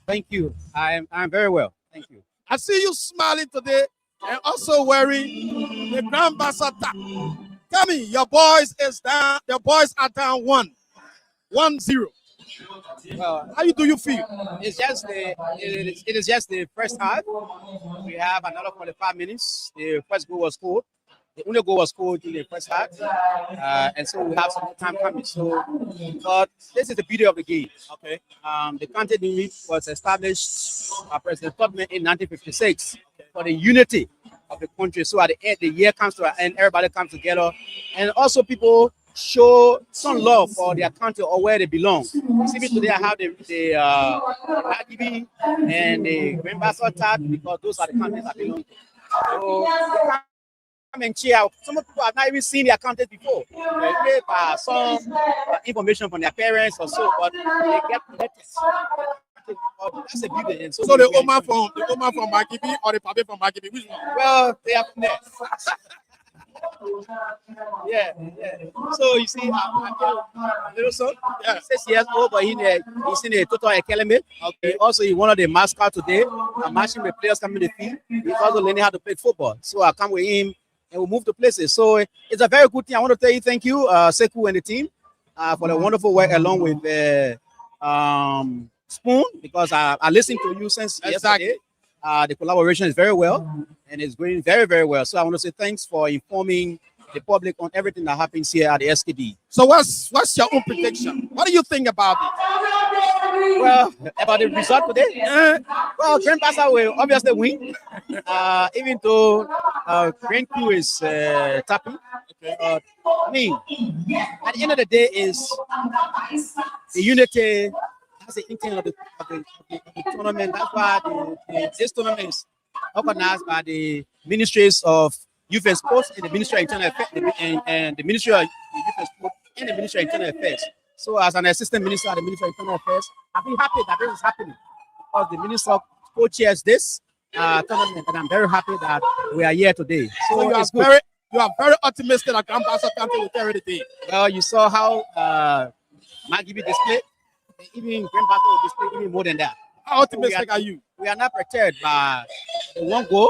Thank you. I'm very well. Thank you. I see you smiling today and also wearing the Grand Bassa top. Tell me, your boys is down. Your boys are down 1-0. Well, How do you feel? it is just the first half. We have another 45 minutes. The first goal was scored. The only goal was scored in the first half, and so we have some more time coming. So, but this is the beauty of the game. Okay. The county unit was established by President Tubman in 1956 for the unity of the country. So at the end, the year comes to an end, everybody comes together, and also people show some love for their country or where they belong. See me today, I have the Magibby and the Grand Bassa tag because those are the countries I belong to. So come and cheer. Some people have not even seen their countries before. They get some information from their parents or so, but they get letters. That's a beauty. And So the Oma from Magibby or the Pape from Magibby, which one? well, they are from there. Yeah. So you see, my little son, 6 years old, but he's in a total academy. Okay. Also, he's one of the mascots today. I'm matching the players coming to the field. He's also learning how to play football. So I come with him and we'll move to places. So it's a very good thing. I want to tell you thank you, Sekou and the team, for the wonderful work along with Spoon, because I listened to you since yesterday. The collaboration is very well and it's going very, very well. So I want to say thanks for informing the public on everything that happens here at the SKD. So what's your own prediction? What do you think about it? Well, about the result today, well, Grand Bassa will obviously win, even though Grand Crew is tapping. I mean, at the end of the day, is the unity. That's the intent of the tournament. That's why this tournament is organized by the Ministries of Youth and Sports and the Ministry of Internal Affairs and the Ministry of Youth and Sports and the Ministry of Internal Affairs. So, as an assistant minister at the Ministry of Internal Affairs, I've been happy that this is happening because the minister co-chairs this tournament, and I'm very happy that we are here today. So you are very optimistic that Grand Bassa County will carry the day. Well, you saw how Magibby displayed. Even Grand Bassa will display even more than that. How optimistic are you? We are not perturbed by the one goal.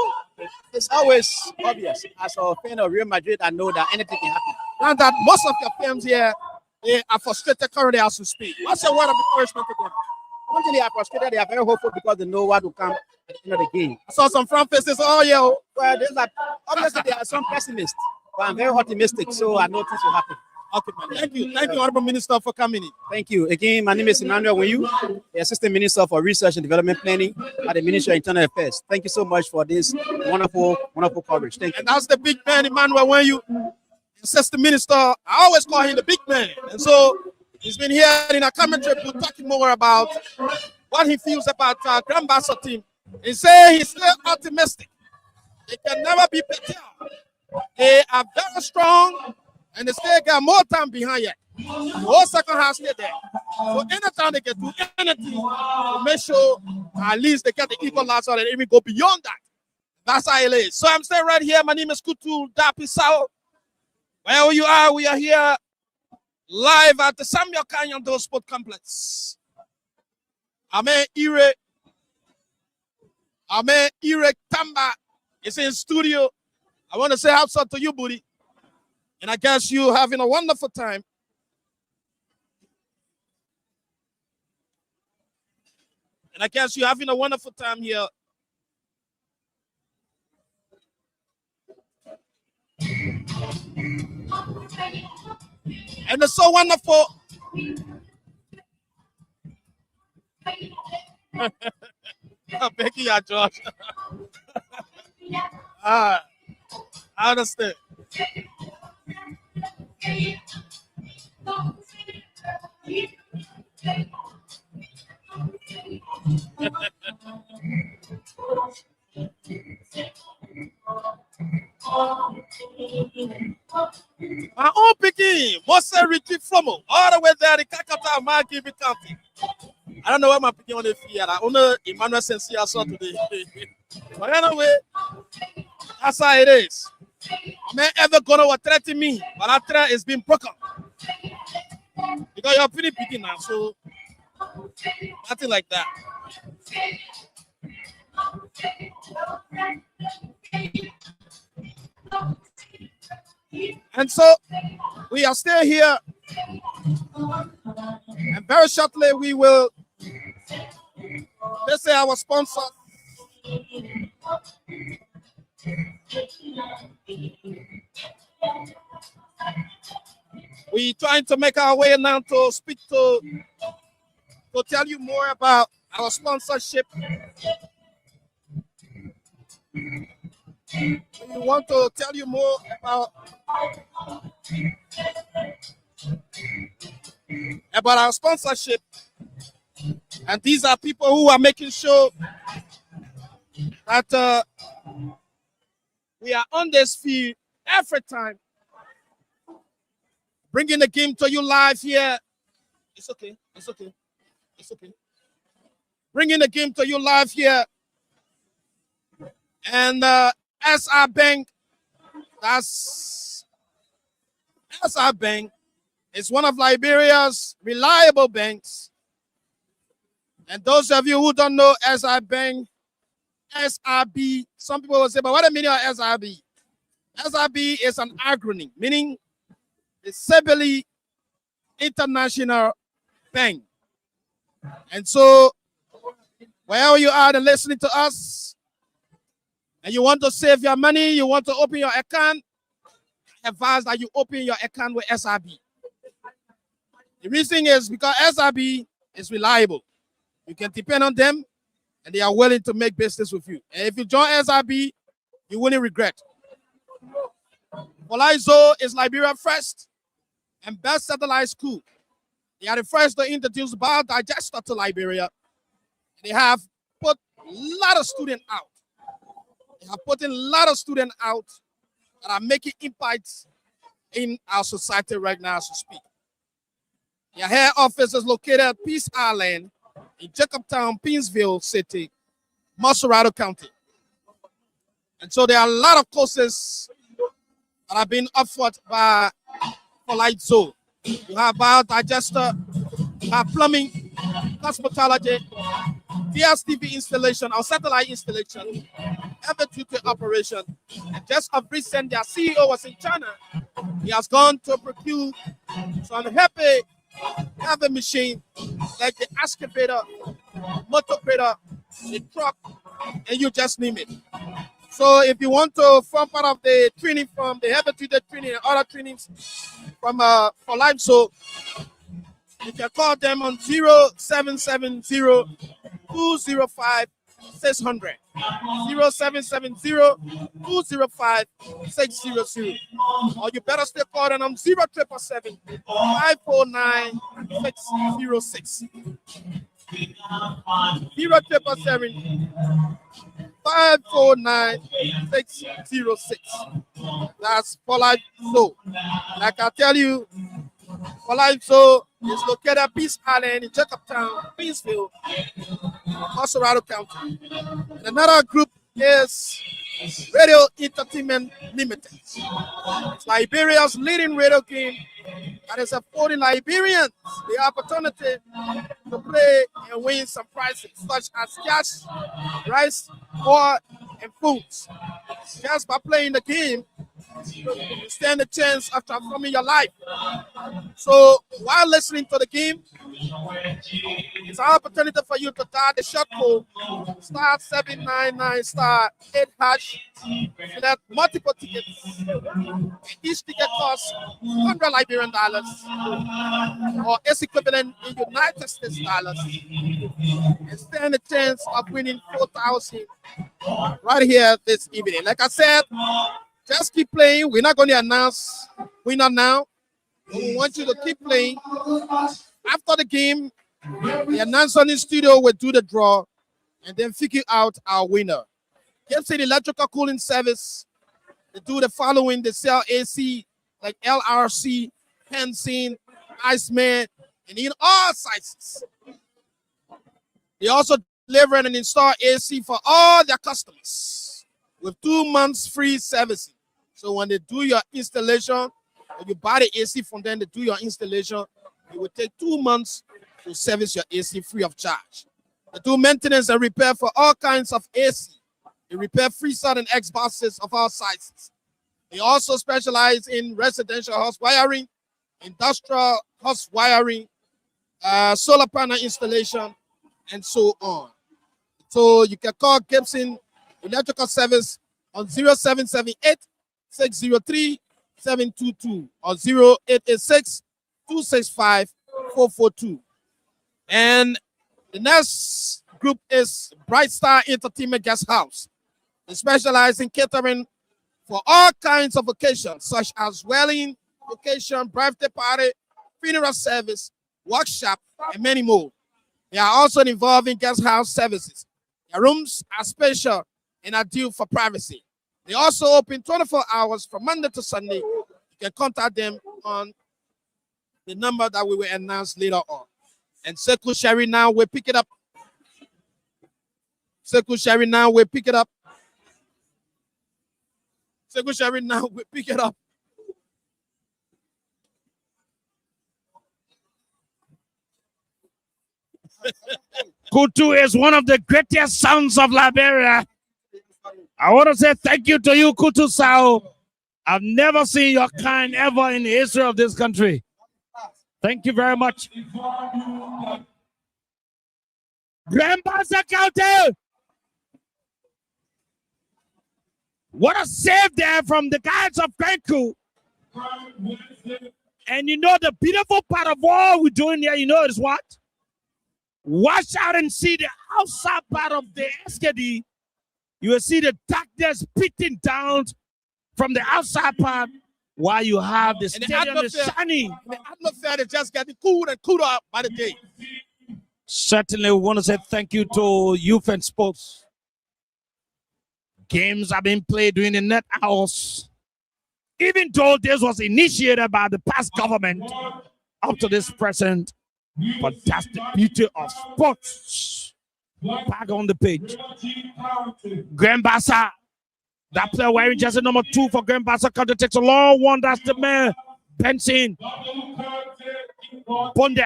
It's always obvious. As a fan of Real Madrid, I know that anything can happen. Now that most of your fans here they are frustrated currently as we speak. What's your word of encouragement to them? One thing, they are frustrated, they are very hopeful because they know what will come at the end of the game. I saw some front faces. Oh yeah. Well, obviously there are some pessimists, but I'm very optimistic, so I know things will happen. Okay, man. Thank you. Thank you, Honorable Minister, for coming in. Thank you. Again, my name is Emmanuel Wenyu, the Assistant Minister for Research and Development Planning at the Ministry of Internal Affairs. Thank you so much for this wonderful coverage. Thank you. And that's the big man, Emmanuel Wenyu, Assistant Minister. I always call him the big man. And so he's been here in a commentary booth talking more about what he feels about Grand Bassa team. He says he's still optimistic. They can never be better. They are very strong, and they still got more time behind yet. The whole second half stay there. So anytime they can do anything to make sure at least they get the equalizer and even go beyond that. That's how it is. So I'm staying right here. My name is Kutu Dapisao. Wherever you are, we are here live at the Samuel Kanyan Sport Complex. Ame Ire Tamba is in studio. I want to say how's up to you, buddy. And I guess you having a wonderful time. And I guess you're having a wonderful time here. And it's so wonderful. Becky, yeah, Josh. I understand. My own picking, Mose Ricky Flomo, all the way there, the Kakata Margibi County. I don't know where my picking on the field. I only Emmanuel Sensi I saw today. But anyway, that's how it is. I may ever gonna threaten me, but that threat is being broken. Because you're pretty picking now, so nothing like that. And so we are still here, and very shortly we will, let's say, our sponsor. We trying to make our way now to speak to tell you more about our sponsorship. We want to tell you more about our sponsorship. And these are people who are making sure that we are on this field every time, bringing the game to you live here. It's okay. It's okay. It's okay. Bringing the game to you live here. And SR Bank, that's SR Bank, is one of Liberia's reliable banks. And those of you who don't know SR Bank, SRB, some people will say, but what do you mean of SRB? SRB is an acronym, meaning the Sibylle International Bank. And so, wherever you are and listening to us, and you want to save your money, you want to open your account, I advise that you open your account with SRB. The reason is because SRB is reliable. You can depend on them, and they are willing to make business with you. And if you join SRB, you wouldn't regret. Polaizo is Liberia's first and best satellite school. They are the first to introduce biodigester to Liberia. They have put a lot of students out. They have put in a lot of students out that are making impacts in our society right now as we speak. Their head office is located at Peace Island in Jacobtown, Pinsville City, Masurado County. And so there are a lot of courses that have been offered by Polaizo. You have biodigester, you have plumbing, cosmetology, DSTV installation or satellite installation, heavy duty operation. And just of recent, their CEO was in China. He has gone to procure some heavy machine like the excavator, motor grader, the truck, and you just name it. So if you want to form part of the training from the heavy duty training and other trainings from for life, so you can call them on 0770 205 600. 0770 205 600. Or you better stay called on 0777 549 606. 0777 549 606. That's for life. So, like I tell you, for life, so it's located at Peace Island in Jacobtown, Midfield, Colorado County. And another group is Radio Entertainment Limited. It's Liberia's leading radio game that is affording Liberians the opportunity to play and win some prizes such as cash, rice, oil, and foods. Just by playing the game, you stand a chance of transforming your life. So while listening to the game, it's an opportunity for you to dial the short code *799 *8#. Select multiple tickets. Each ticket costs $100 Liberian or its equivalent in United States dollars, and stand a chance of winning $4,000 right here this evening. Like I said, just keep playing. We're not going to announce winner now. We want you to keep playing. After the game, the announcer in the studio will do the draw and then figure out our winner. Gibson Electrical Cooling Service, they do the following. They sell AC like LRC, Hansen, Iceman, and in all sizes. They also deliver and install AC for all their customers with 2 months free servicing. So when they do your installation, when you buy the AC from them, they do your installation, it will take 2 months to service your AC free of charge. They do maintenance and repair for all kinds of AC. They repair freezer and Xboxes of all sizes. They also specialize in residential house wiring, industrial house wiring, solar panel installation, and so on. So you can call Gibson Electrical Service on 0778 603 722 or 0886 265 442. And the next group is Bright Star Entertainment Guest House. They specialize in catering for all kinds of occasions, such as wedding, occasion, birthday party, funeral service, workshop, and many more. They are also involved in guest house services. Their rooms are special and are due for privacy. They also open 24 hours from Monday to Sunday. You can contact them on the number that we will announce later on. And Sekou Sherry now will pick it up. Sekou Sherry now will pick it up. Sekou Sherry now will pick it up. Kutu is one of the greatest sons of Liberia. I want to say thank you to you, Kutu Sao. I've never seen your kind ever in the history of this country. Thank you very much. Grand Bassa County. What a save there from the guys of Granku. And you know the beautiful part of all we're doing here, you know is what? Watch out and see the outside part of the SKD. You will see the darkness beating down from the outside part while you have the stadium is shining. The atmosphere is just getting cooler and cooler by the day. Certainly, we want to say thank you to youth and sports. Games are being played during the net hours. Even though this was initiated by the past government, up to this present, but that's the beauty of sports. Back on the page. Grand Bassa, that player wearing jersey number 2 for Grand Bassa County takes a long one. That's the man, Benson. Bondell.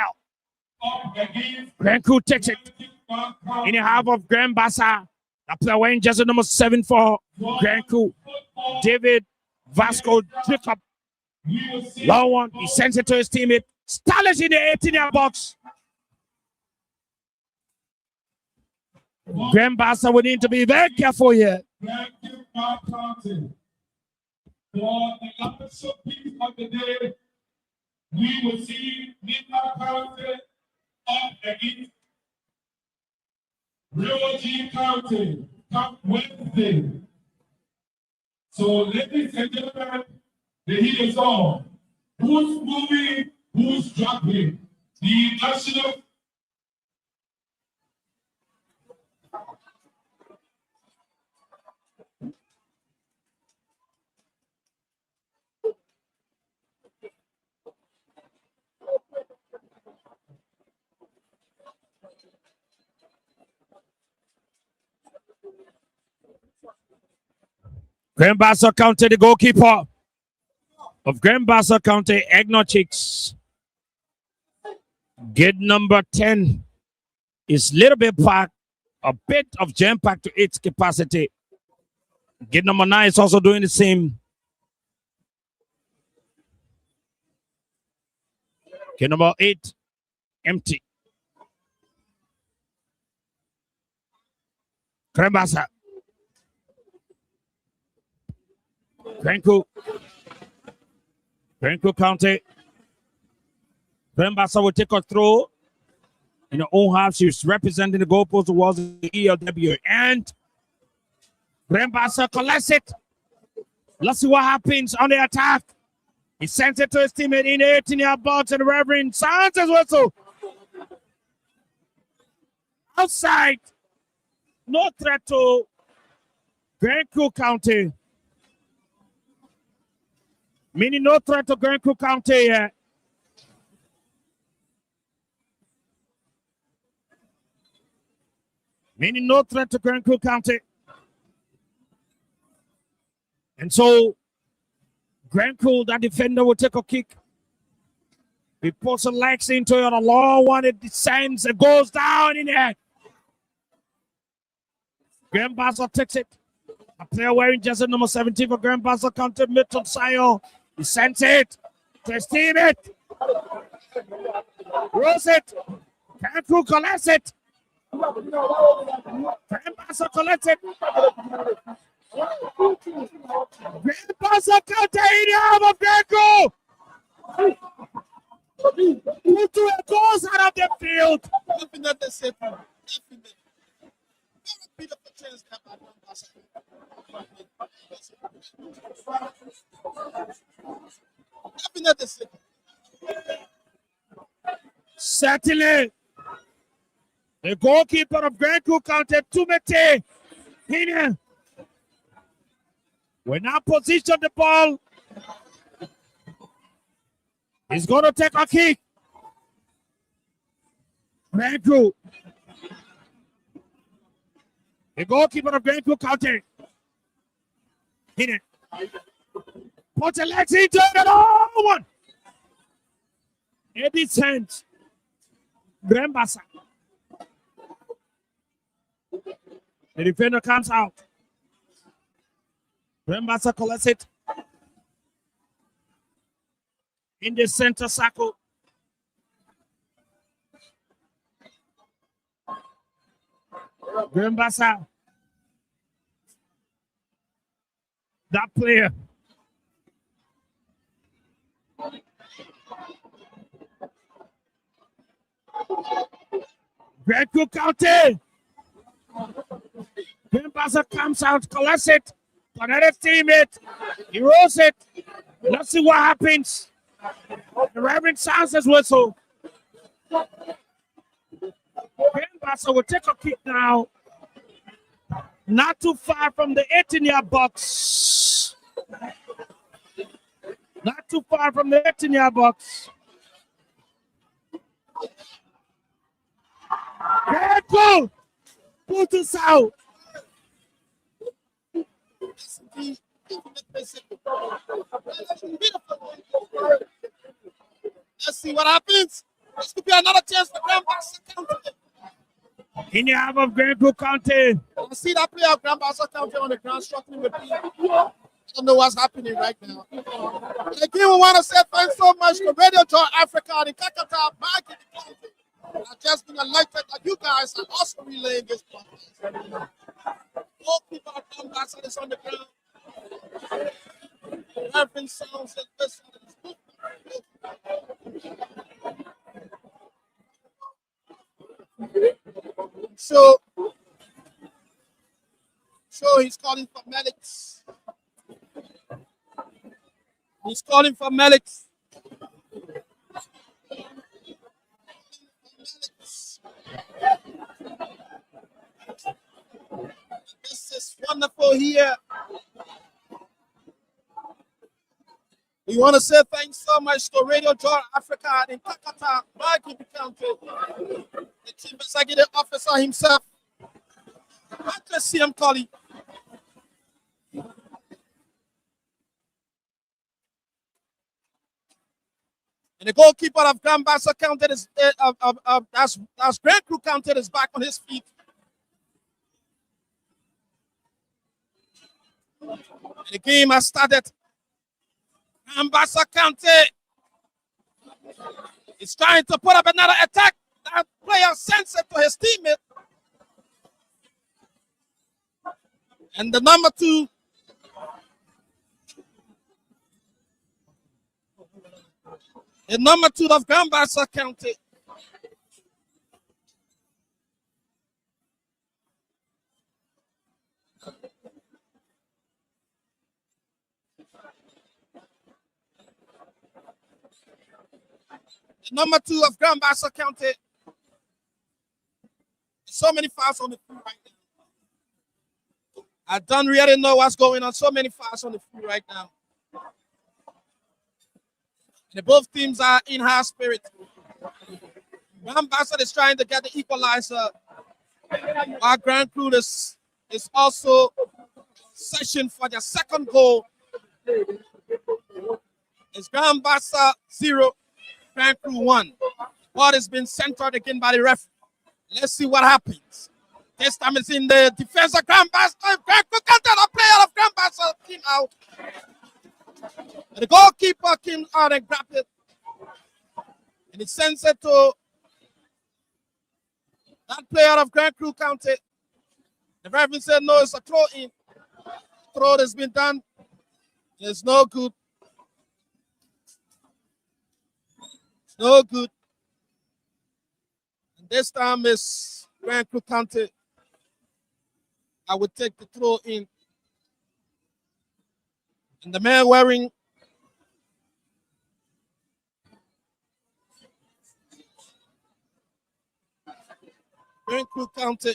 Grand Crew takes it. In the half of Grand Bassa, that player wearing jersey number 7 for Grand Crew. David Vasco Jacob. Long one, he sends it to his teammate. Stylish in the 18-yard box. Grand Bassa will need to be very careful here. Grandkill County. For the last piece of the day, we will see Midfield County up against Rio G County come Wednesday. So, ladies and gentlemen, the heat is on. Who's moving? Who's dropping? The national. Grand Bassa County, the goalkeeper of Grand Bassa County, Chicks. Gate number 10 is a little bit packed, a bit of jam packed to its capacity. Gate number 9 is also doing the same. Gate number 8, empty. Grand Bassa. Grand County. Grand Bassa will take a throw in her own half. She's representing the goalpost towards the ELW. And Grand Bassa collects it. Let's see what happens on the attack. He sends it to his teammate in the 18-yard box, and the Reverend sounds his whistle. Outside. No threat to Grand County. Meaning no threat to Grand County yet. Meaning no threat to Grand County. And so, Grand that defender will take a kick. He puts the legs into it. The long one, it descends and goes down in there. Grand Bassa takes it. A player wearing jersey number 17 for Grand Bassa County, Milton Sayo. He sends it to his teammate. Rolls it. Grand collects it. Grand Bassa collects it. Grand Bassa County in the arm of Grand it goes out of the field. Definitely safe. Definitely. Certainly, the goalkeeper of Grand County, Tumete, here. Will now position the ball. He's going to take a kick. Grand the goalkeeper of Grand County. Hit it. Put the legs into it. Oh, one. It descends. Grand Bassa. The defender comes out. Grand Bassa collects it. In the center circle. Grand Bassa. That player. Grand County. Grand Bassa comes out, collects it. Another teammate. He rolls it. Let's see what happens. The Reverend sounds his whistle. Grand Bassa will take a kick now. Not too far from the 18-yard box. Not too far from the 18-yard box. Grand put us out. Let's see what happens. This could be another chance for Grand Bassa County. In the half of Grand County. I see that player of Grand Bassa County on the ground struggling with people. I don't know what's happening right now. And again, we want to say thanks so much to Radio Joy Africa and the Kakata back in the country. I've just been elected that you guys are also relaying this podcast. Goalkeeper from Bassa is on the ground. Everything sounds like this. So he's calling for medics. He's calling for medics. This is wonderful here. We want to say thanks so much to Radio Joy Africa in Kakata, Goalkeeper County, the Chief Executive Officer himself. I just see him calling. And the goalkeeper of Grand Bassa County is that's Grand Crew County is back on his feet. And the game has started. Grand Bassa County is trying to put up another attack. That player sends it to his teammate. And the number 2. The number 2 of Grand Bassa County. The number 2 of Grand Bassa County. So many fouls on the field right now. I don't really know what's going on. So many fouls on the field right now. And both teams are in high spirit. Grand Bassa is trying to get the equalizer. Our Grand Crew is also searching for their second goal. It's Grand Bassa 0, Grand Crew 1. Ball has been centered again by the referee. Let's see what happens. This time it's in the defense of Grand Bassa. Grand Crew counted a player of Grand Bassa came out. And the goalkeeper came out and grabbed it. And he sends it to that player of Grand Crew County. The referee said no, it's a throw in. Throw has been done. It's no good. It's no good. And this time is Grand Crew County. I would take the throw in. And the man wearing Grand Crew County.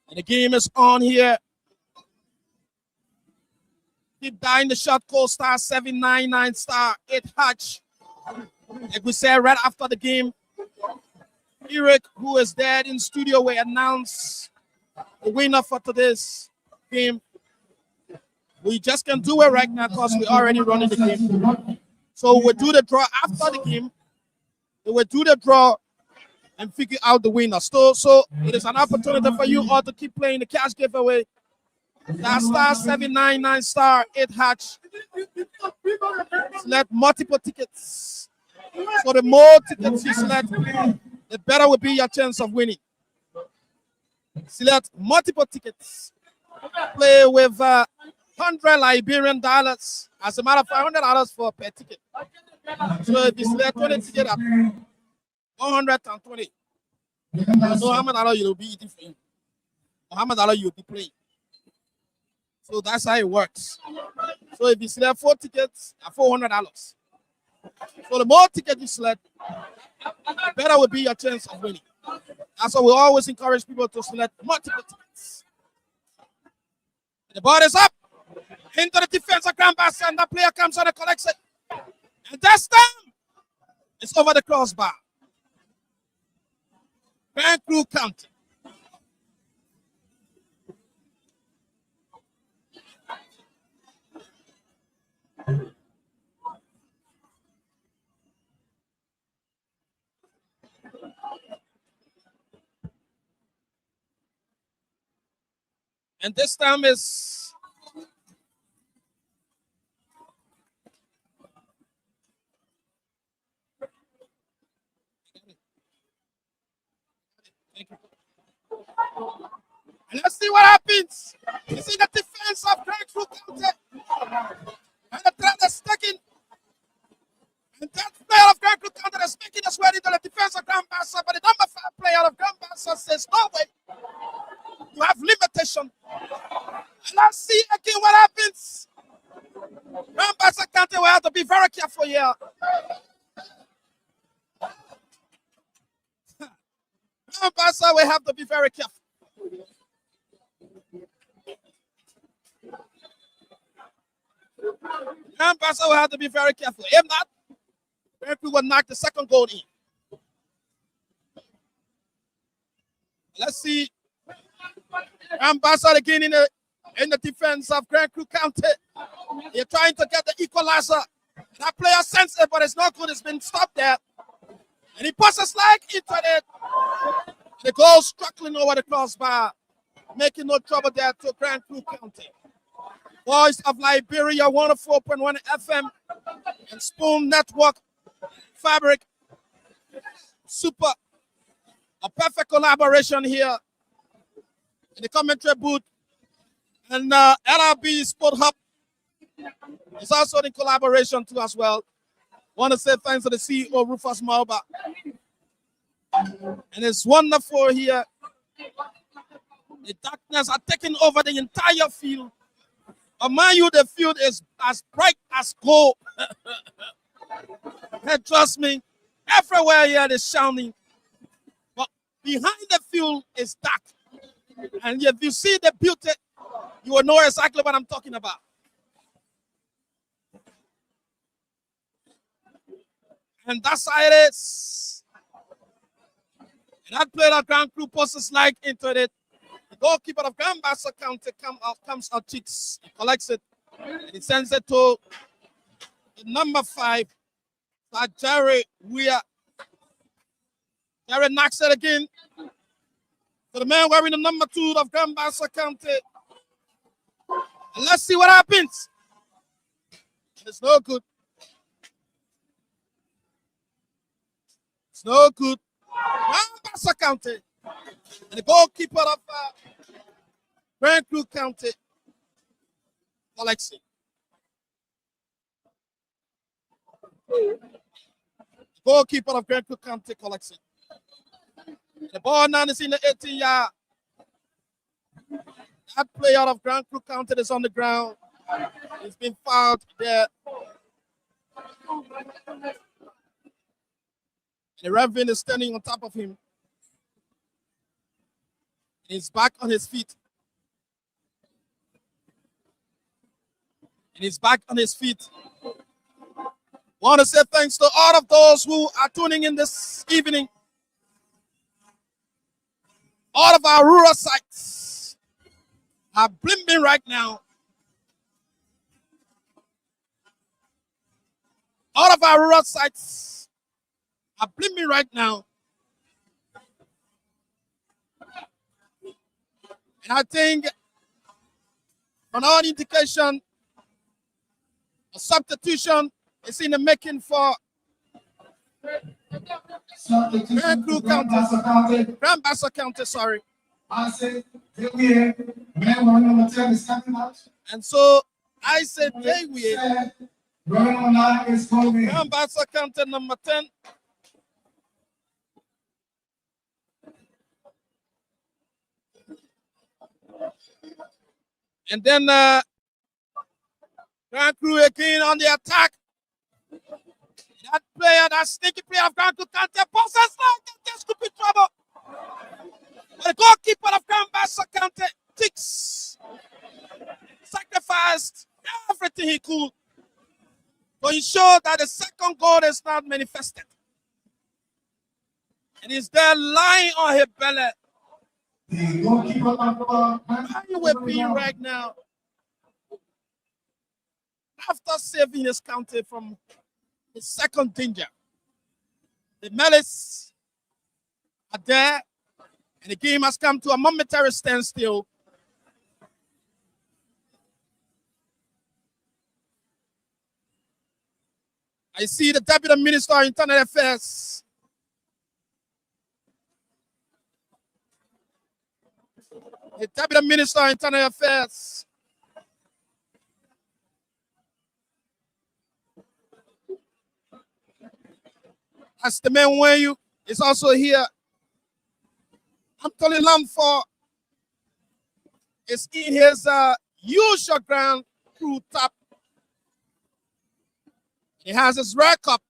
And the game is on here. Keep dying the shot call star 799 star 8 hatch. Like we said right after the game, Eric, who is there in studio, will announce the winner for today's game. We just can't do it right now because we're already running the game. So we'll do the draw after the game. We'll do the draw and figure out the winner. So it is an opportunity for you all to keep playing the cash giveaway. That star 799 star 8 hatch. Select multiple tickets. So the more tickets you select, the better will be your chance of winning. Select multiple tickets. Play with 100 Liberian dollars. As a matter of fact, $100 for per ticket. So if you select 20 tickets at 120, you know how much dollar you'll be eating for you, or how much dollar you'll be playing. So that's how it works. So if you select 4 tickets at $400, so the more tickets you select, the better will be your chance of winning. That's why we always encourage people to select multiple tickets. The ball is up into the defense of Grand Bassa, and the player comes on and collects it. And this time, it's over the crossbar. Grand Crew County. And this time is And let's see what happens. You see the defense of Grand Crew County. And the threat is taking. And that player of Grand Crew County is making his way into the defense of Grand Bassa. But the number 5 player of Grand Bassa says, no way. You have limitation. And let's see again what happens. Grand Bassa County will have to be very careful here. Grand Bassa will have to be very careful. Grand Bassa will have to be very careful. If not, Grand Crew will knock the second goal in. Let's see. Grand Bassa again in the defense of Grand Crew County. They're trying to get the equalizer. That player sends it, but it's not good. It's been stopped there. And he passes like into it. The goal struggling over the crossbar, making no trouble there to Grand Crew County. Voice of Liberia, 104.1 FM, and Spoon Network, Fabric, super, a perfect collaboration here in the commentary booth. And LRB Sport Hub is also in collaboration too as well. Want to say thanks to the CEO, Rufus Malba. And it's wonderful here. The darkness are taking over the entire field. Among you, the field is as bright as gold. And trust me, everywhere here is shining. But behind the field is dark. And if you see the beauty, you will know exactly what I'm talking about. And that's how it is. And that player that Grand Crew posts like into it. The goalkeeper of Grand Bassa County comes out, cheats, he collects it, and he sends it to the number 5, Jerry Weir. Jerry knocks it again to the man wearing the number 2 of Grand Bassa County. And let's see what happens. It's no good. It's no good. Grand Bassa County. And the goalkeeper of Grand Crew County collects it. Goalkeeper of Grand Crew County collects it. The ball now is in the 18-yard. That player of Grand Crew County is on the ground. He's been fouled there. And the referee is standing on top of him. He's back on his feet. And he's back on his feet. Want to say thanks to all of those who are tuning in this evening. All of our rural sites are blimping right now. All of our rural sites are blimping right now. And I think, on all indication, a substitution is in the making for Grand Crew County. Grand Bassa County, sorry. I say, man, number 10 is coming out. And so I said, hey, we Running on is coming. Grand Bassa County number 10. And then Grand Crew again on the attack. That player, that sneaky player of Grand Crew County, possesses like this could be trouble. But the goalkeeper of Grand Bassa County sacrificed everything he could to ensure that the second goal is not manifested. And he's there lying on his belly. The goalkeeper Lying with me right now. After saving his county from the second danger. The malice are there, and the game has come to a momentary standstill. I see the Deputy Minister of Internal Affairs the Deputy Minister of Internal Affairs. That's the man where you is also here. Anthony Lamford is in his usual Grand Crew top. He has his red cup.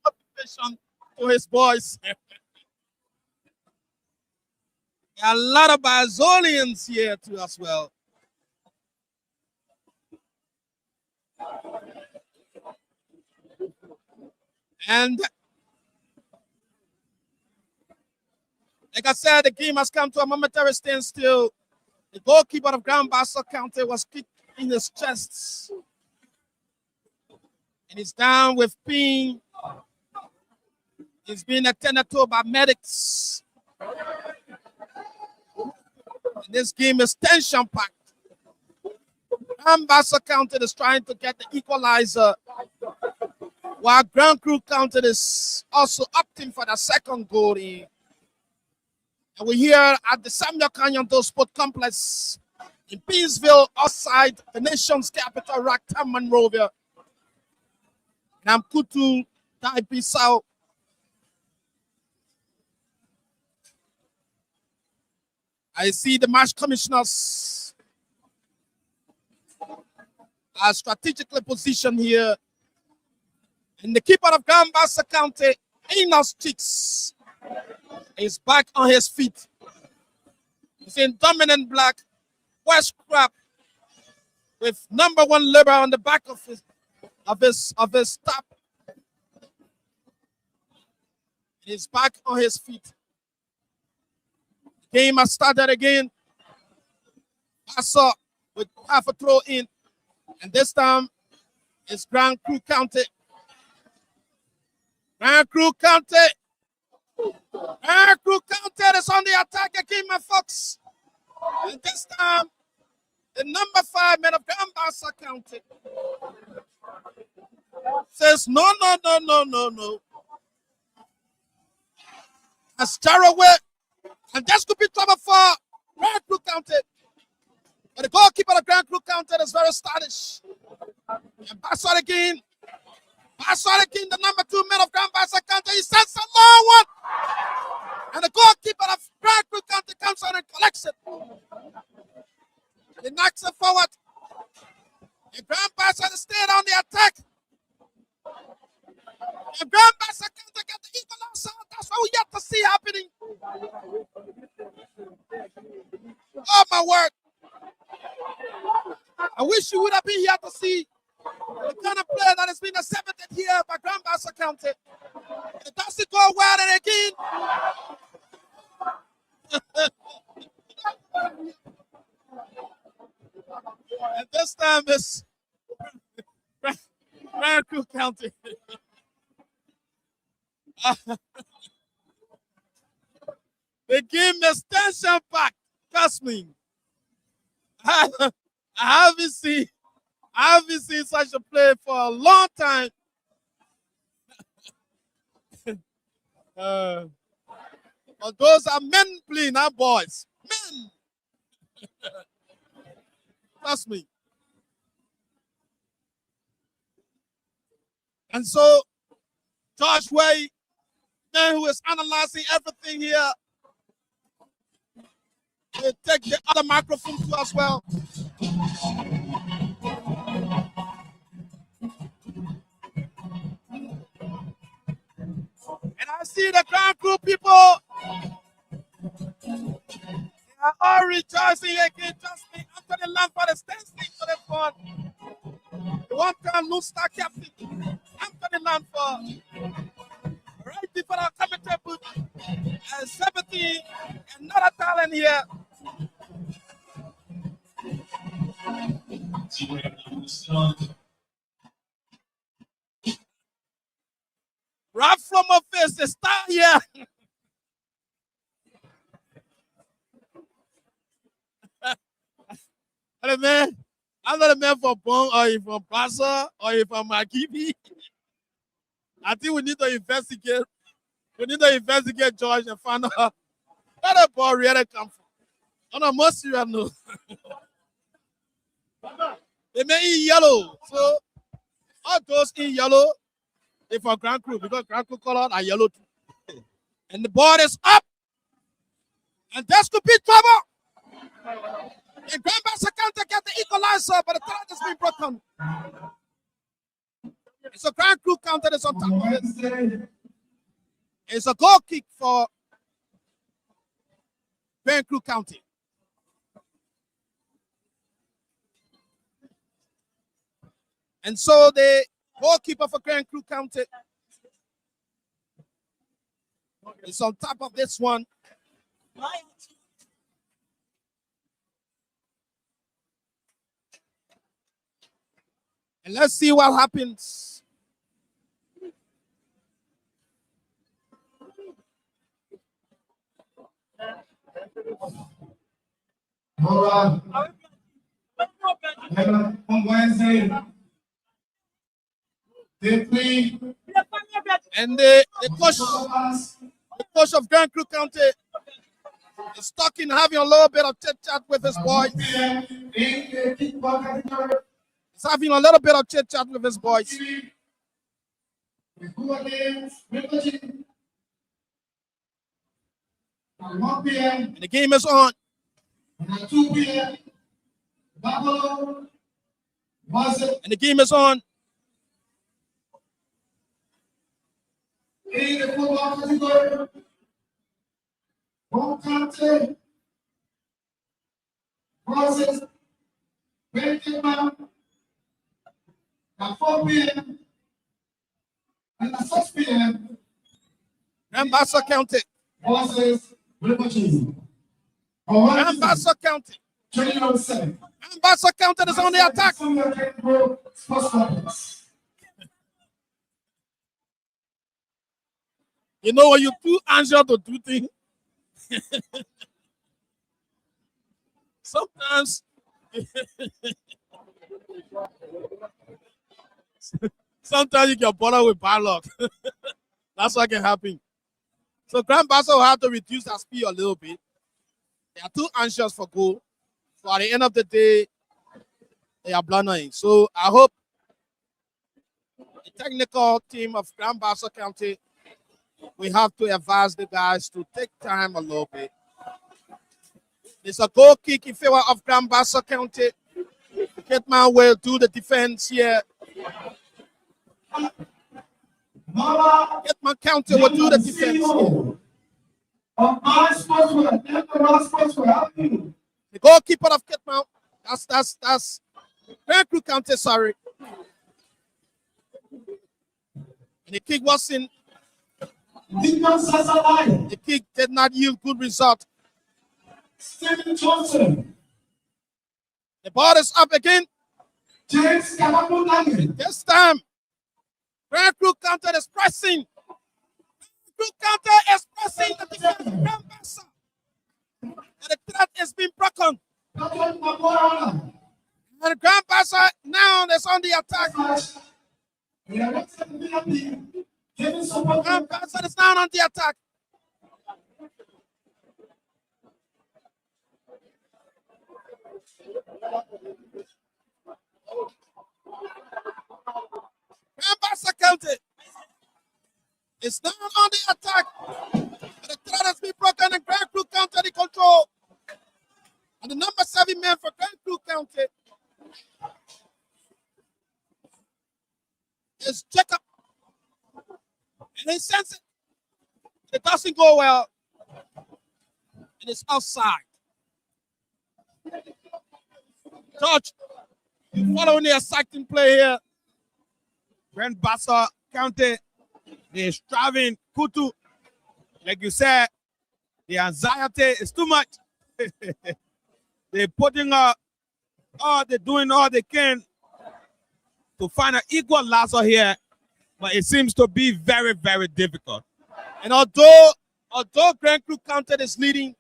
Motivation to his boys. There are a lot of Bazolians here too as well. And like I said, the game has come to a momentary standstill. The goalkeeper of Grand Bassa County was kicked in his chest. And he's down with pain. He's being attended to by medics. And this game is tension-packed. Grand Bassa County is trying to get the equalizer, while Grand Crew County is also opting for the second goal. And we're here at the Samuel Canyon Sport Complex in Peaceville, outside the nation's capital, Rocktown, Monrovia. And I'm Kutu Taipei. I see the match commissioners are strategically positioned here. And the keeper of Grand Bassa County, Enos Chicks, is back on his feet. He's in dominant black, West crap, with number 1 label on the back of his top. He's back on his feet. The game has started again. Bassa with half a throw in, and this time it's Grand Crew County. Grand Crew County. Grand Crew County is on the attack again, my folks. And this time, the number 5 man of Grand Bassa County says, no. As Jaraway, and this could be trouble for Grand Crew County. But the goalkeeper of Grand Crew County is very stylish. And Bassa again. Bassa again, the number 2 man of Grand Bassa County. He sends a long one. And the goalkeeper of Grand Crew County comes on and collects it. He knocks it forward. And Grand Bassa stayed on the attack. And Grand Bassa County got the equalizer. That's what we yet to see happening. Oh, my word. I wish you would have been here to see the kind of play that has been exhibited here by Grand Bassa County. It doesn't go well, and again. And this time it's Grand Crew County. The game is tension-packed. Trust me. I haven't seen such a play for a long time. But those are men playing, not boys. Men. Trust me. And so, Josh Way, man who is analyzing everything here, will take the other microphone too as well. And I see the Grand Crew people. They are all rejoicing again. Trust me, Anthony Lamford is dancing to the front. The one-time Lone Star captain, Anthony Lamford, right before our commentary booth, and 17, another talent here. Right from my face, the star here. Hey, man, I'm not a man for Bong or if from Bassa or if from Akibi. I think we need to investigate. We need to investigate George and find out Where the ball really come from? On a most serious note. They may in yellow. So all those in yellow, they for Grand Crew because Grand Crew color are yellow too. And the ball is up. And this could be trouble. And Grand Bassa counter get the equalizer, but the threat has been broken. It's a Grand Crew counter that's on top of it. It's a goal kick for Grand Crew County. And so the goalkeeper for Grand Crew County is on top of this one. And let's see what happens. All right. And on Wednesday, they play. And the coach of Grand Crew County is talking, having a little bit of chit chat with his boys. He's having a little bit of chit chat with his boys. We go against Midfield. At 1 p.m. And the game is on. and at 2 p.m. Buffalo, Bassa, And the game is on. in the football category. One country versus Benjamin at 4 p.m. and at 6 p.m. Grand Bassa County. versus Midfield. Grand Bassa County. 2007. Grand Bassa County is on the attack. Sports complex. You know when you're too anxious to do things, sometimes you get bothered with bad luck. That's what can happen. So Grand Bassa will have to reduce their speed a little bit. They are too anxious for goal. So at the end of the day, they are blundering. So I hope the technical team of Grand Bassa County, we have to advise the guys to take time a little bit. There's a goal kick in favor of Grand Bassa County. Kitman will do the defense here. Kitman County will do the defense here. The goalkeeper of Kitman, that's Grand Crew County, sorry. And the kick was in. The kick did not yield good result. Stephen Johnson. The ball is up again. James Kamapunagi. This time, Grand Crew County is pressing. Grand Crew County is pressing the defense of Grand Bassa. And the threat is being broken. And Grand Bassa now is on the attack. Grand Bassa is now on the attack. Grand Bassa County is now on the attack. And the threat has been broken and Grand Crew County the control. And the number 7 man for Grand Crew County is Jacob. And he sends it. It doesn't go well. And it's outside. George, you following the exciting play here. Grand Bassa County, they're striving. Kutu, like you said, the anxiety is too much. They're putting up, they're doing all they can to find an equalizer here, but it seems to be very, very difficult. And although Grand Crew County is leading,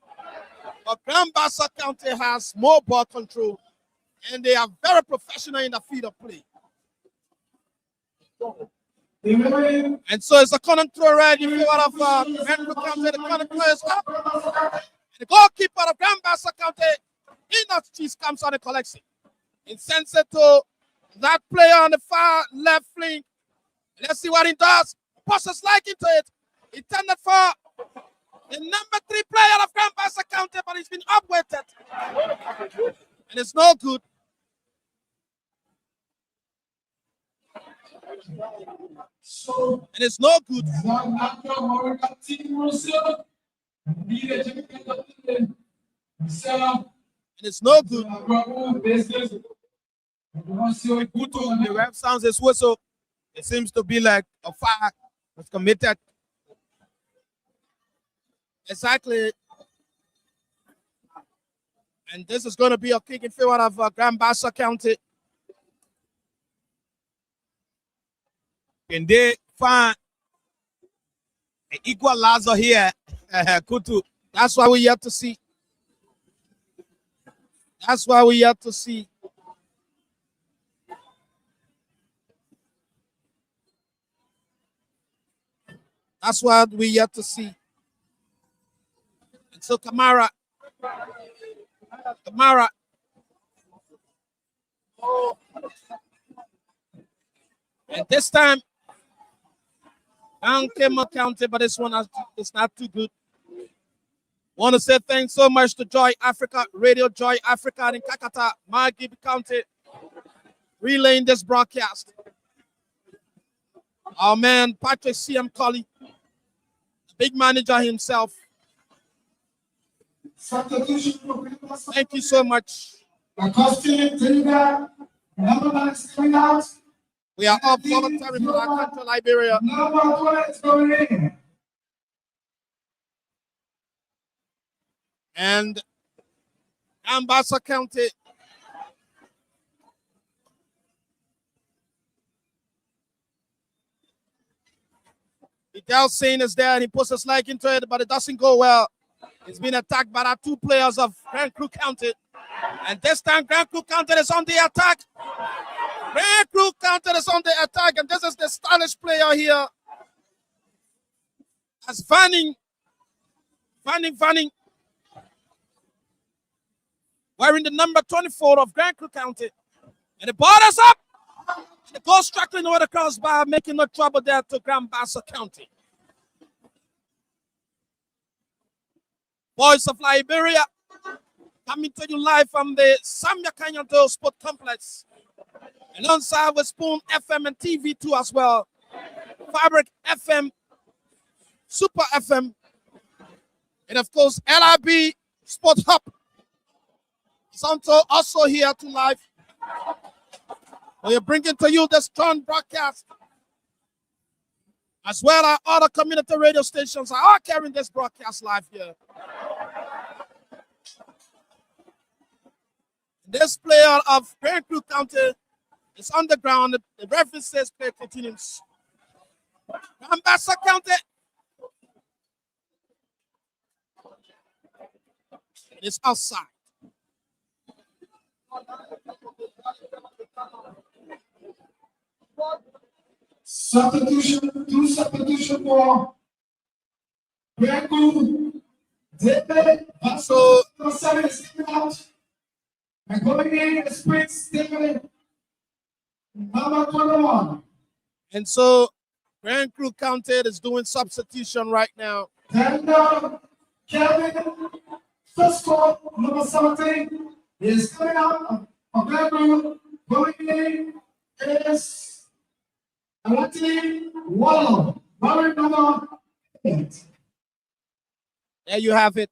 but Grand Bassa County has more ball control, and they are very professional in the field of play. The And so it's a corner throw right in favor of Grand Crew County. The corner throw is up. And the goalkeeper of Grand Bassa County, Enoch Cheese, comes on the collection. It sends it to that player on the far left flank. Let's see what he does. Passes like into it. Intended for the number 3 player of Grand Bassa County, but he's been upweighted. And it's no good. And it's no good. And it's no good. The ref sounds his whistle. It seems to be like a foul was committed. Exactly. And this is going to be a kick in favor of Grand Bassa County. And they find an equalizer here. Kutu. That's why we have to see. That's why we have to see. That's what we have to see. And so Kamara. And this time, County, but this one is not too good. Want to say thanks so much to Joy Africa, Radio Joy Africa in Kakata, Margib County, relaying this broadcast. Our man, Patrick C.M. Colley, big manager himself. Thank you so much. We are all voluntary for our country, Liberia. And Bassa County. Vidal Sane is there and he puts his leg into it, but it doesn't go well. He's been attacked by our 2 players of Grand Crew County. And this time Grand Crew County is on the attack. Grand Crew County is on the attack, and this is the stylish player here. As Vanning. Wearing the number 24 of Grand Crew County. And the ball is up. And the goal struggling over the crossbar, making no trouble there to Grand Bassa County. Voice of Liberia, coming to you live from the Samia Canyon Sport Complex. Alongside with Spoon FM and TV2 as well. Fabric FM, Super FM, and of course LRB Sport Hub. Santo also here to live. We're bringing to you the strong broadcast. As well as other community radio stations are all carrying this broadcast live here. This player of Grand Crew County is on the ground. The referee says play continues. Bassa County. It is outside. Substitution, 2 substitution for Grand Crew. So out. And going in is Prince David, number 21. And so Grand Crew County is doing substitution right now. And Kevin Fusco, number 17, is coming out of Grand Crew. Going in is Alati Wallow, number 8. There you have it.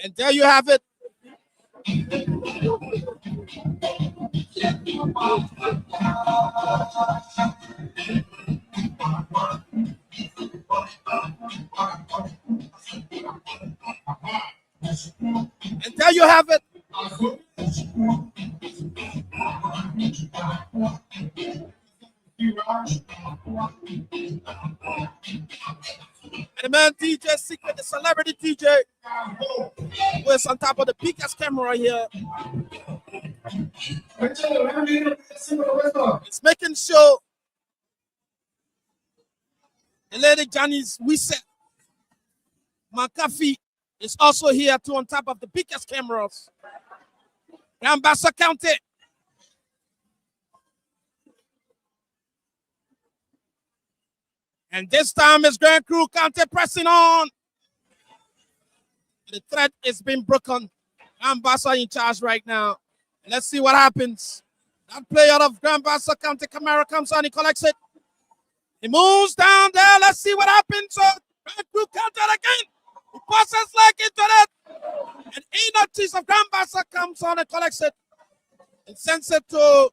And there you have it. And there you have it. And the man DJ Secret, the celebrity DJ, who is on top of the biggest camera here. It's making sure the lady Johnny's Reset McAfee is also here too, on top of the biggest cameras. Grand Bassa County. And this time it's Grand Crew County pressing on. The threat is being broken. Grand Bassa in charge right now. And let's see what happens. That player out of Grand Bassa County, Camara, comes on, he collects it. He moves down there. Let's see what happens. So Grand Crew County again. He passes like into that. And Enotis of Grand Bassa comes on and collects it. And sends it to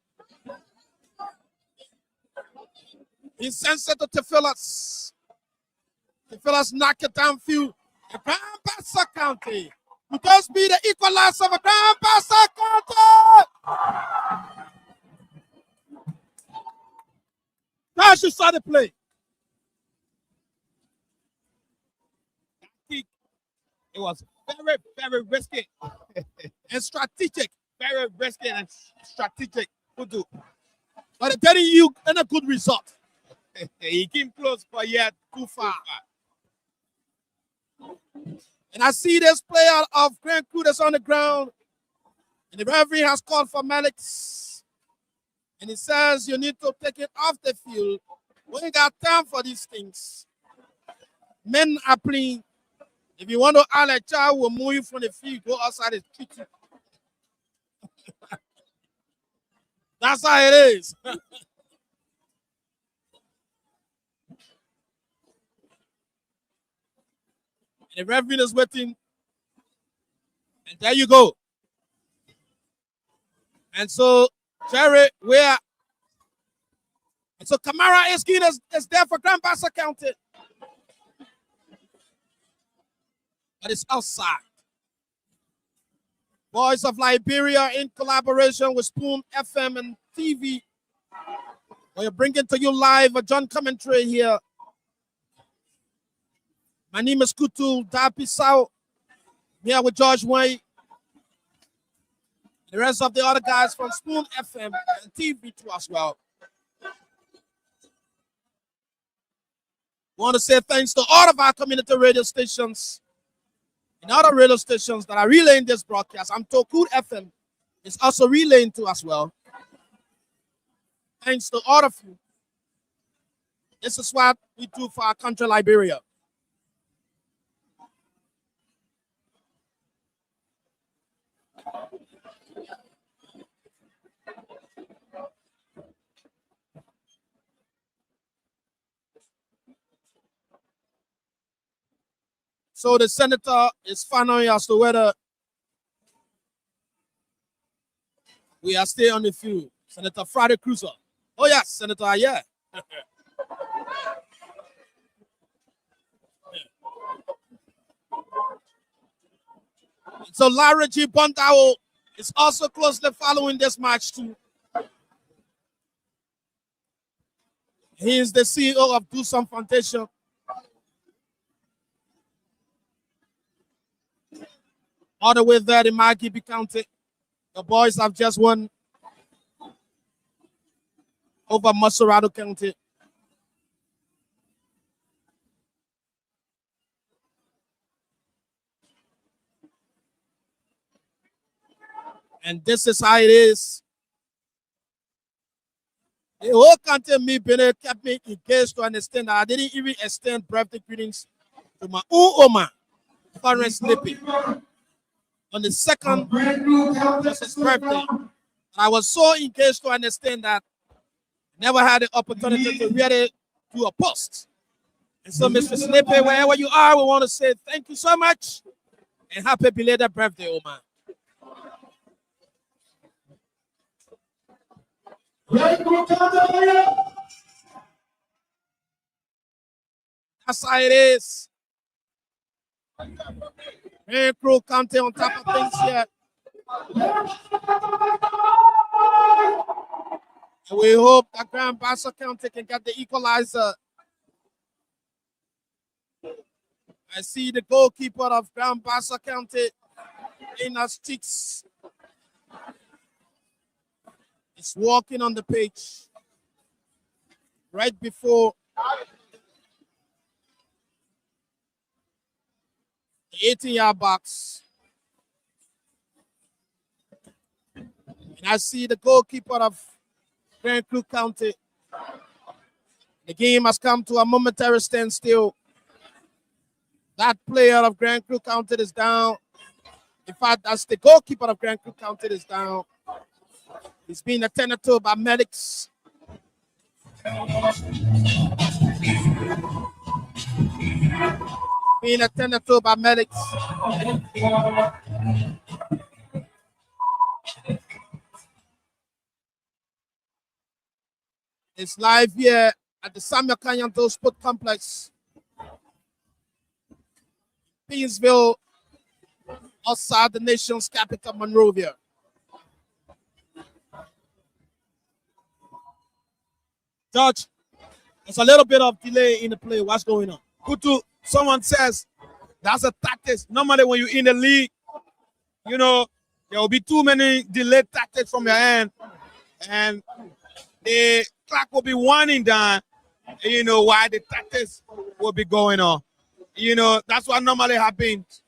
Tefilas. Tefilas knock it downfield. The Grand Bassa County. Who does be the equalizer of a Grand Bassa County. Now you saw the play. It was very, very risky and strategic. Very risky and strategic to do. But it's getting you in a good result. He came close, but yet too far. And I see this player of Grand Crew that's on the ground. And the referee has called for Malix. And he says you need to take it off the field. We ain't got time for these things. Men are playing. If you want to act like child will move you from the field, go outside the street. That's how it is. And the referee is waiting. And there you go. And so, Jerry, where? And so, Camara is there for Grand Bassa County. But it's outside. Voice of Liberia in collaboration with Spoon FM and TV. We're bringing to you live a John commentary here. My name is Kutu Dapisau. Here with George Way. The rest of the other guys from Spoon FM and TV too as well. We want to say thanks to all of our community radio stations and other radio stations that are relaying this broadcast. I'm Tokud FM is also relaying to as well. Thanks to all of you. This is what we do for our country, Liberia. So the senator is finally as to whether we are still on the field. Senator Friday Cruiser. Oh yes, Senator, yeah. So Larry G. Bontao is also closely following this match too. He is the CEO of Do Some Foundation. All the way there in Margibi County. The boys have just won over Maserado County. And this is how it is. The whole country me kept me engaged to understand that I didn't even extend birthday greetings to my own Oma, Florence Nippy, on the second of his birthday. And I was so engaged to understand that I never had the opportunity to really do a post. And so, Mr. Snippy, wherever you are, we want to say thank you so much and happy belated birthday, Oma. Grand Crew County. That's how it is. Grand Crew County on top of things here. And we hope that Grand Bassa County can get the equalizer. I see the goalkeeper of Grand Bassa County in our sticks. He's walking on the pitch right before the 18-yard box. And I see the goalkeeper of Grand Crew County. The game has come to a momentary standstill. That player of Grand Crew County is down. In fact, that's the goalkeeper of Grand Crew County is down. He's being attended to by medics. Being attended to by medics. It's live here at the Samuel Canyanto Sport Complex, Peaceville, outside the nation's capital, Monrovia. Judge, there's a little bit of delay in the play. What's going on? Kutu, someone says that's a tactics. Normally, when you're in the league, you know, there will be too many delayed tactics from your end, and the clock will be winding down, you know, while the tactics will be going on. You know, that's what normally happens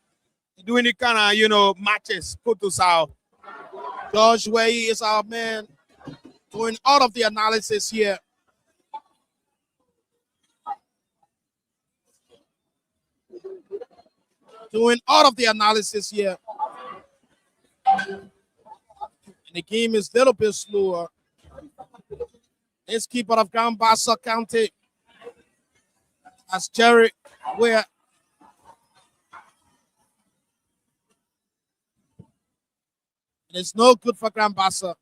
doing the kind of, you know, matches. Kutu Sao. George Way is our man doing all of the analysis here. Doing all of the analysis here. And the game is a little bit slower. This keeper of Grand Bassa County, as Jerry Ware. It's no good for Grand Bassa.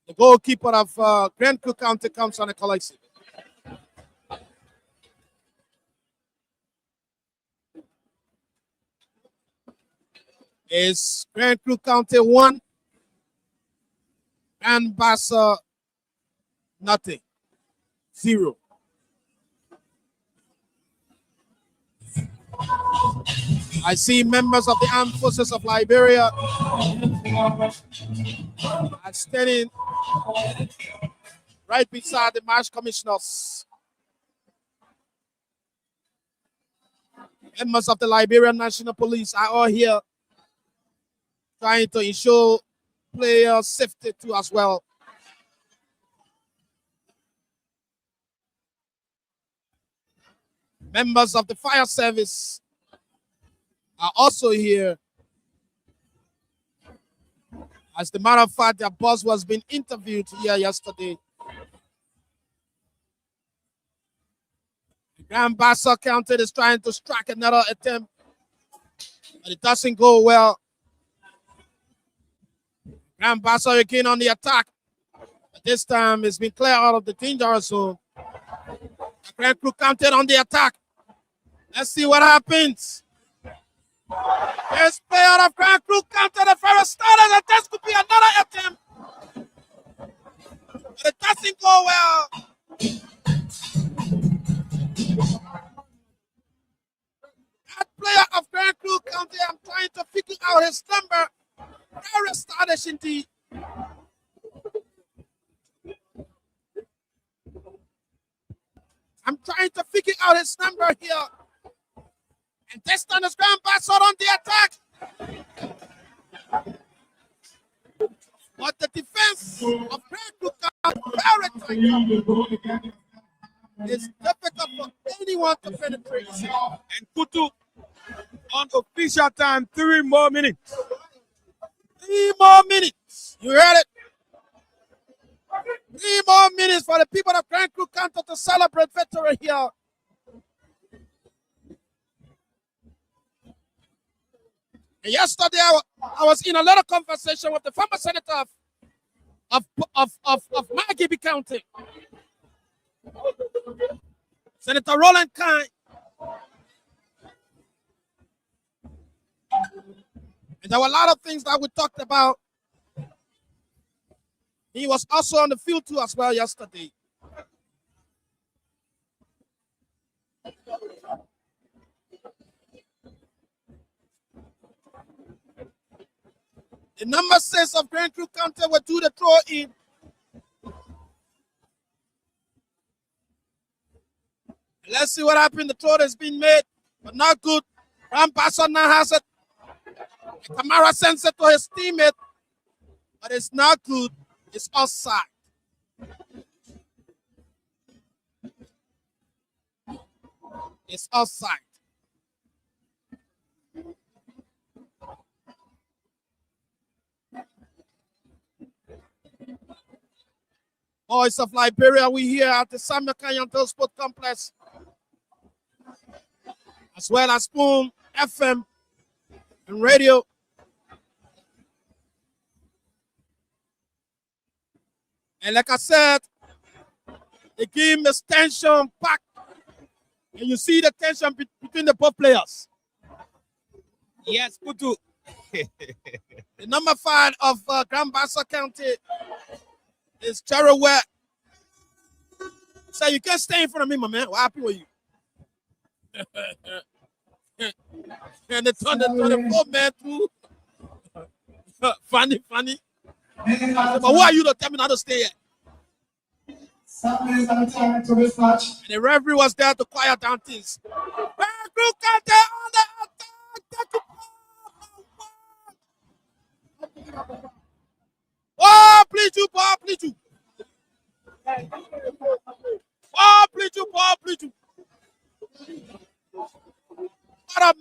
The goalkeeper of Grand Crew County comes on a collection. It's Grand Crew County 1, Grand Bassa nothing, 0. I see members of the Armed Forces of Liberia are standing right beside the match commissioners. Members of the Liberian National Police are all here trying to ensure player safety too as well. Members of the fire service are also here. As a matter of fact, their boss was being interviewed here yesterday. Grand Bassa County is trying to strike another attempt, but it doesn't go well. Grand Bassa again on the attack. But this time it's been cleared out of the danger zone. Grand Crew County on the attack. Let's see what happens. There's player of Grand Crew County, the first starter, and this could be another attempt. But it doesn't go well. That player of Grand Crew County, I'm trying to figure out his number. Very stylish indeed. I'm trying to figure out his number here. And this time is Grand Bassa on the attack. But the defense of Grand Crew County very tight. It's difficult for anyone to penetrate. And Kutu, on official time, 3 more minutes. 3 more minutes. You heard it. 3 more minutes for the people of Grand Crew County to celebrate victory here. And yesterday, I was in a little conversation with the former senator of Margibi County. Senator Roland Kine. And there were a lot of things that we talked about. He was also on the field too as well yesterday. The number 6 of Grand Crew County will do the throw in. Let's see what happened. The throw has been made, but not good. Bassa now has it. Kamara sends it to his teammate, but it's not good. It's offside. It's offside. Voice of Liberia, we here at the Samuel Kanyanto Sport Complex, as well as Boom FM and radio. And like I said, the game is tension packed, and you see the tension between the both players. Yes, Kutu. The number 5 of Grand Bassa County is Cheraway. So you can't stay in front of me, my man. What happened with you? And the 24 man through. Funny. But who are you to tell me not to stay here? 7 minutes at a time to this match. And the referee was there to quiet down things. Group County on the attack. Oh, please you. What a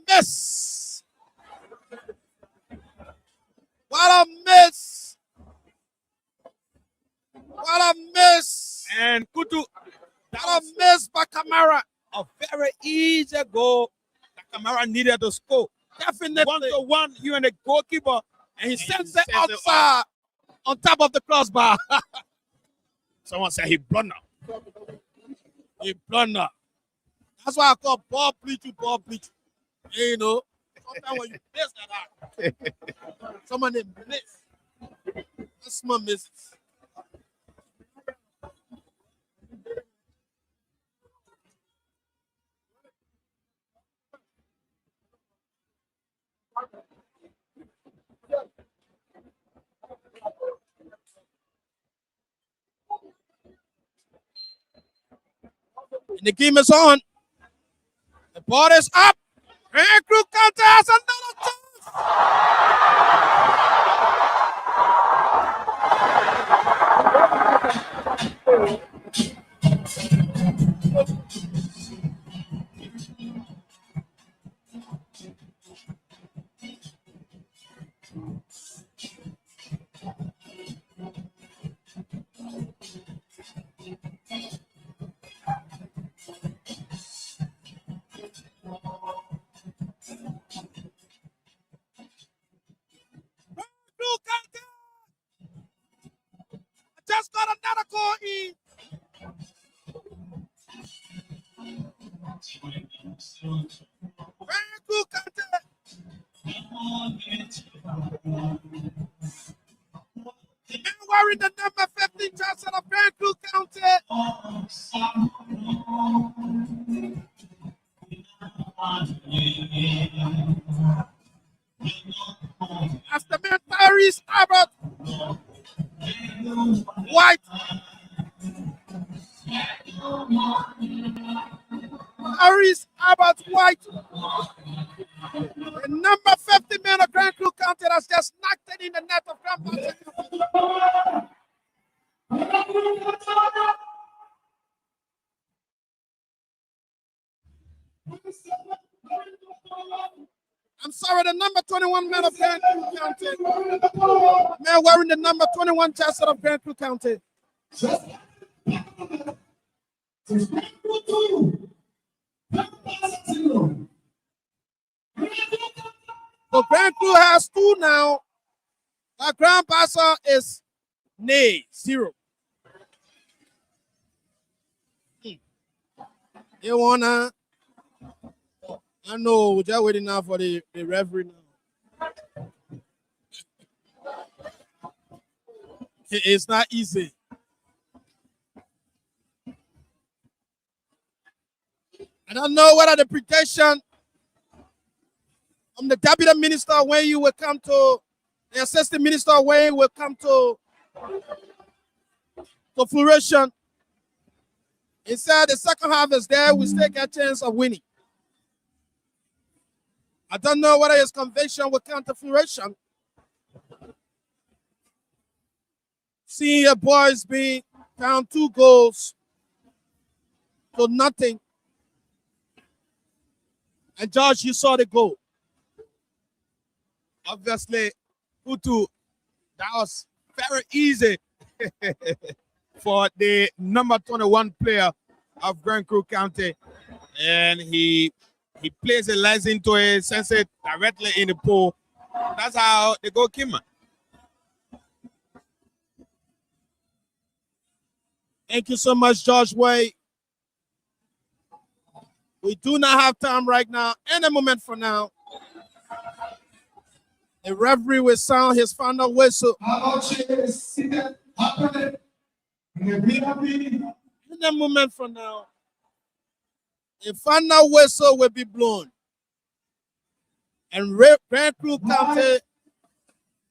mess. And Kutu, what a mess by Kamara. A very easy goal that Kamara needed to score. Definitely 1-1, you and the goalkeeper, and he sends it outside on top of the crossbar. Someone said he blunder. That's why I call ball bleaching. You know, sometimes when you miss that, someone didn't miss. That's my misses. And the game is on. The ball is up. And Crew County has another just got another goal in. Very good contact. The man wearing the number 15 jersey of Grand Crew County. As the man Paris Albert White. Paris Albert White. The number 50 man of Grand Crew County has just knocked it in the net of Grand Bassa. I'm sorry, the number 21 man of Grand Crew County. Man wearing the number 21 jersey of Grand Crew County. So Grand Crew has 2 now. Grand Bassa is Nay, 0. You wanna? I know, we're just waiting now for the referee now. It's not easy. I don't know what are the pretension from the deputy minister when you will come to the assistant minister when you will come to fruition. He said the second half is there, we still get a chance of winning. I don't know whether his conviction will come to fruition. Seeing your boys being down 2 goals to nothing. And George, you saw the goal. Obviously, Putu, that was very easy for the number 21 player of Grand Crew County. And he plays a lens into it, sends it directly in the pool. That's how the goalkeeper. Thank you so much, George Way. We do not have time right now. Any moment from now, the referee will sound his final whistle. In a moment from now, the final whistle will be blown. And Grand Crew County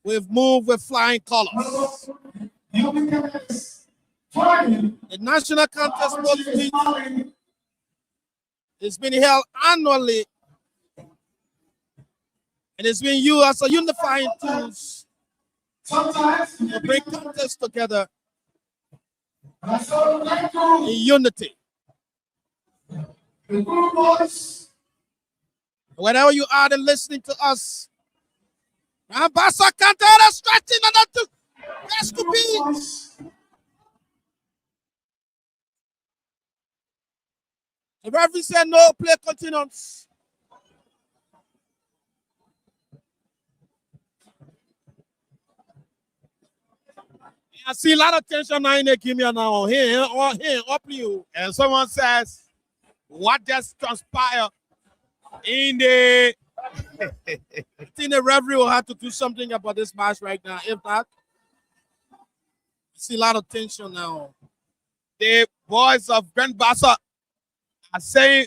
will move with flying colors. The National County Sports Meet is being held annually, and it's being used as a unifying tool to bring contests together in unity. Whenever you are and listening to us, Bassa Cantera stretching another Escopy. The referee said no, play continuance. I see a lot of tension now in the game now. Here, up you. And someone says, what just transpired in the... I think the referee will have to do something about this match right now. If not, I see a lot of tension now. The boys of Grand Bassa are saying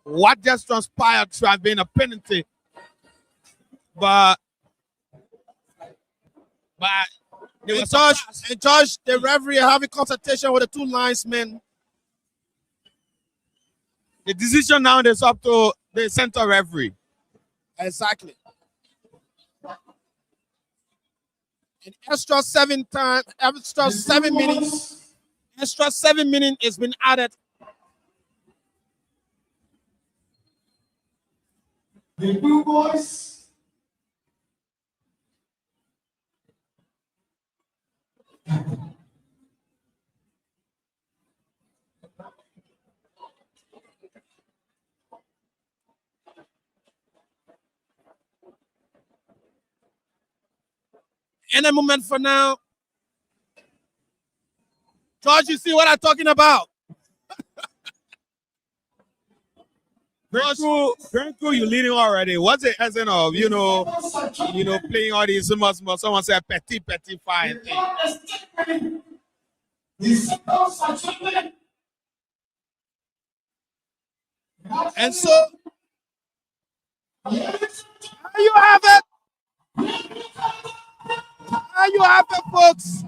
what just transpired to have been a penalty. But and Josh, the referee having consultation with the 2 linesmen. The decision now is up to the center referee. Exactly. An extra 7 minutes. Extra 7 minutes has been added. The Blue Boys. Any moment for now. George, you see what I'm talking about? Grand Crew, you're leading already. What's the essence of, playing all these, someone said, petit, fine thing. And so, you have it. You have it, folks.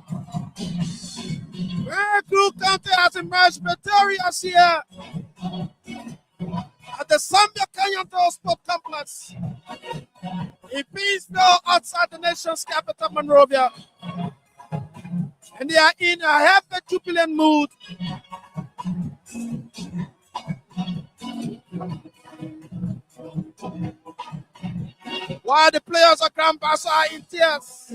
Grand Crew County has emerged victorious here at the Zambia Kenyatta Sport Complex in Peaceville, outside the nation's capital, Monrovia. And they are in a happy, jubilant mood. While the players of Grand Bassa are in tears.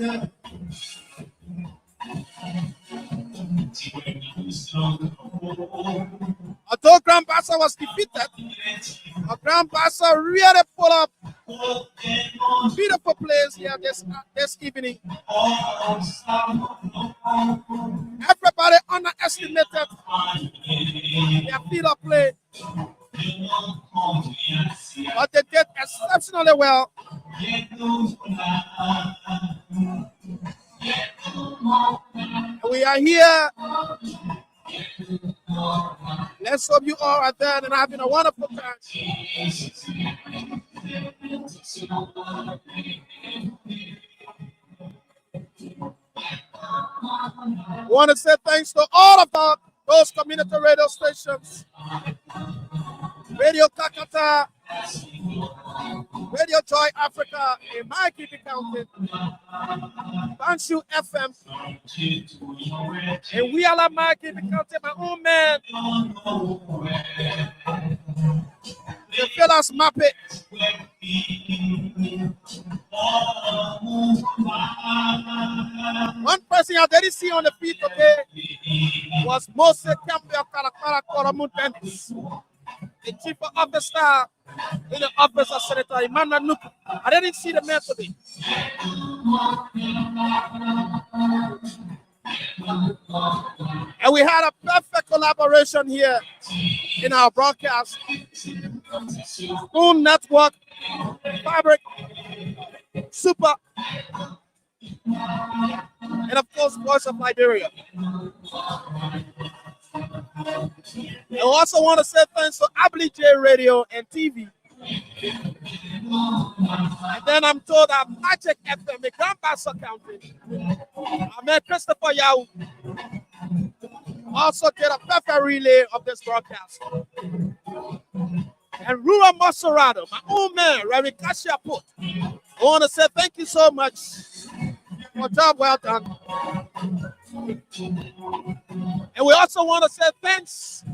Although Grand Bassa was defeated, Grand Bassa really Beautiful place here this evening. Everybody underestimated their field of play, but they did exceptionally well. We are here. Let's hope you all are there and having a wonderful time. I want to say thanks to all of those community radio stations. Radio Kakata, Radio Joy Africa in my keeping county, Banshu FM, and we are my keeping county, my own man. The fellas map it. One person I didn't see on the field today was Mose Campbell Karakara Koramun Dennis, the chief of the staff in the office of Senator Imana Nuk. I didn't see the man today. And we had a perfect collaboration here in our broadcast. Spoon Network, Fabric, Super, and of course, Voice of Liberia. I also want to say thanks to Abli J Radio and TV. And then I'm told that Magic FM in Grand Bassa County, I met Christopher Yao, also did a perfect relay of this broadcast. And Rua Maserado, my old man, Rary Kasia Put. I want to say thank you so much for a job well done. And we also want to say thanks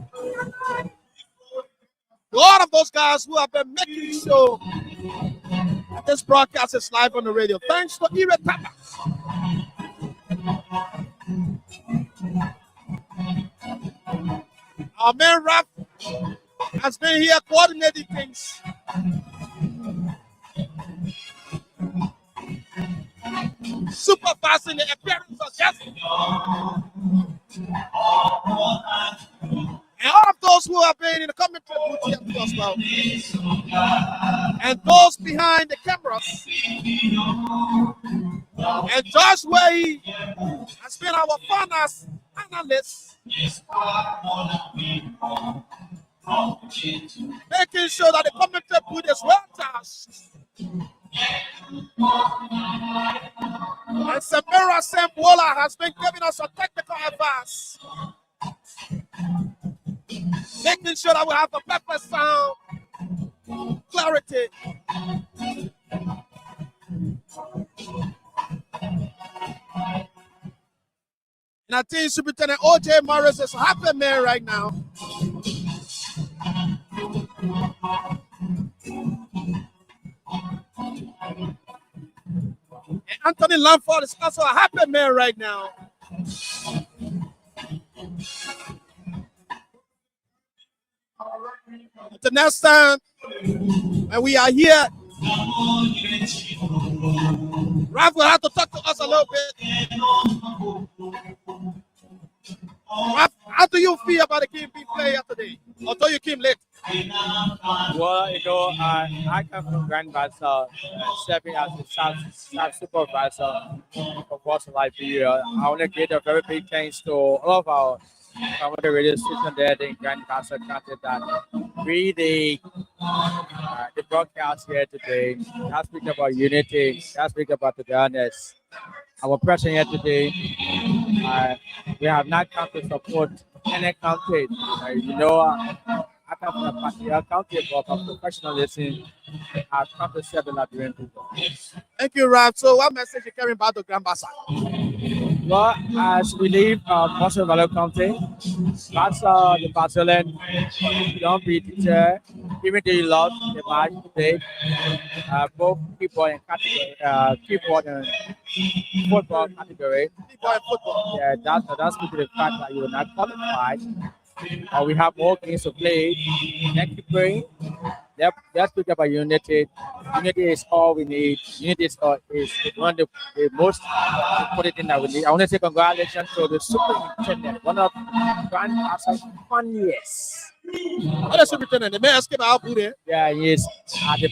to all of those guys who have been making sure that this broadcast is live on the radio. Thanks to Ire Tapa. Our man Raf has been here coordinating things. Supervising the appearance of guests. And all of those who have been in the commentary booth here too as well. And those behind the cameras. And Josh Way has been our finance analyst. Making sure that the commentary booth is well charged. And Samira Sembola has been giving us a technical advice. Making sure that we have the proper sound, clarity. And I think Superintendent O.J. Morris is a happy man right now. And Anthony Lamford is also a happy man right now. The next time when we are here, Ralph will have to talk to us a little bit. Ralph, how do you feel about the game being played today? Although you came late. Well, I come from Grand Bassa, serving as the staff supervisor for Bassa Liberia. I want to give a very big thanks to all of our community radio station there in Grand Bassa County that we the broadcast here today. That speak about unity. That speak about togetherness. Our president here today, we have not come to support any country. I come from a patriotic country, but for professionalism, I've come to serve the Liberian people. Thank you, Ralph. So, what message you carrying back to Grand Bassa? Well, as we leave Bassa Valley County, Bassa, the Brazilian, don't be deterred. Even though you lost the match today, both keyboard and category, keyboard and football category. Keyboard and football. Yeah, that's due to the fact that you will not qualify. We have more games to play. Next spring, let's speak about unity. Unity is all we need. Unity is one of the most important thing that we need. I want to say congratulations to the superintendent, one of Grand Bassa's funniest. What is superintendent? The mayor came out there. Yeah, he is at the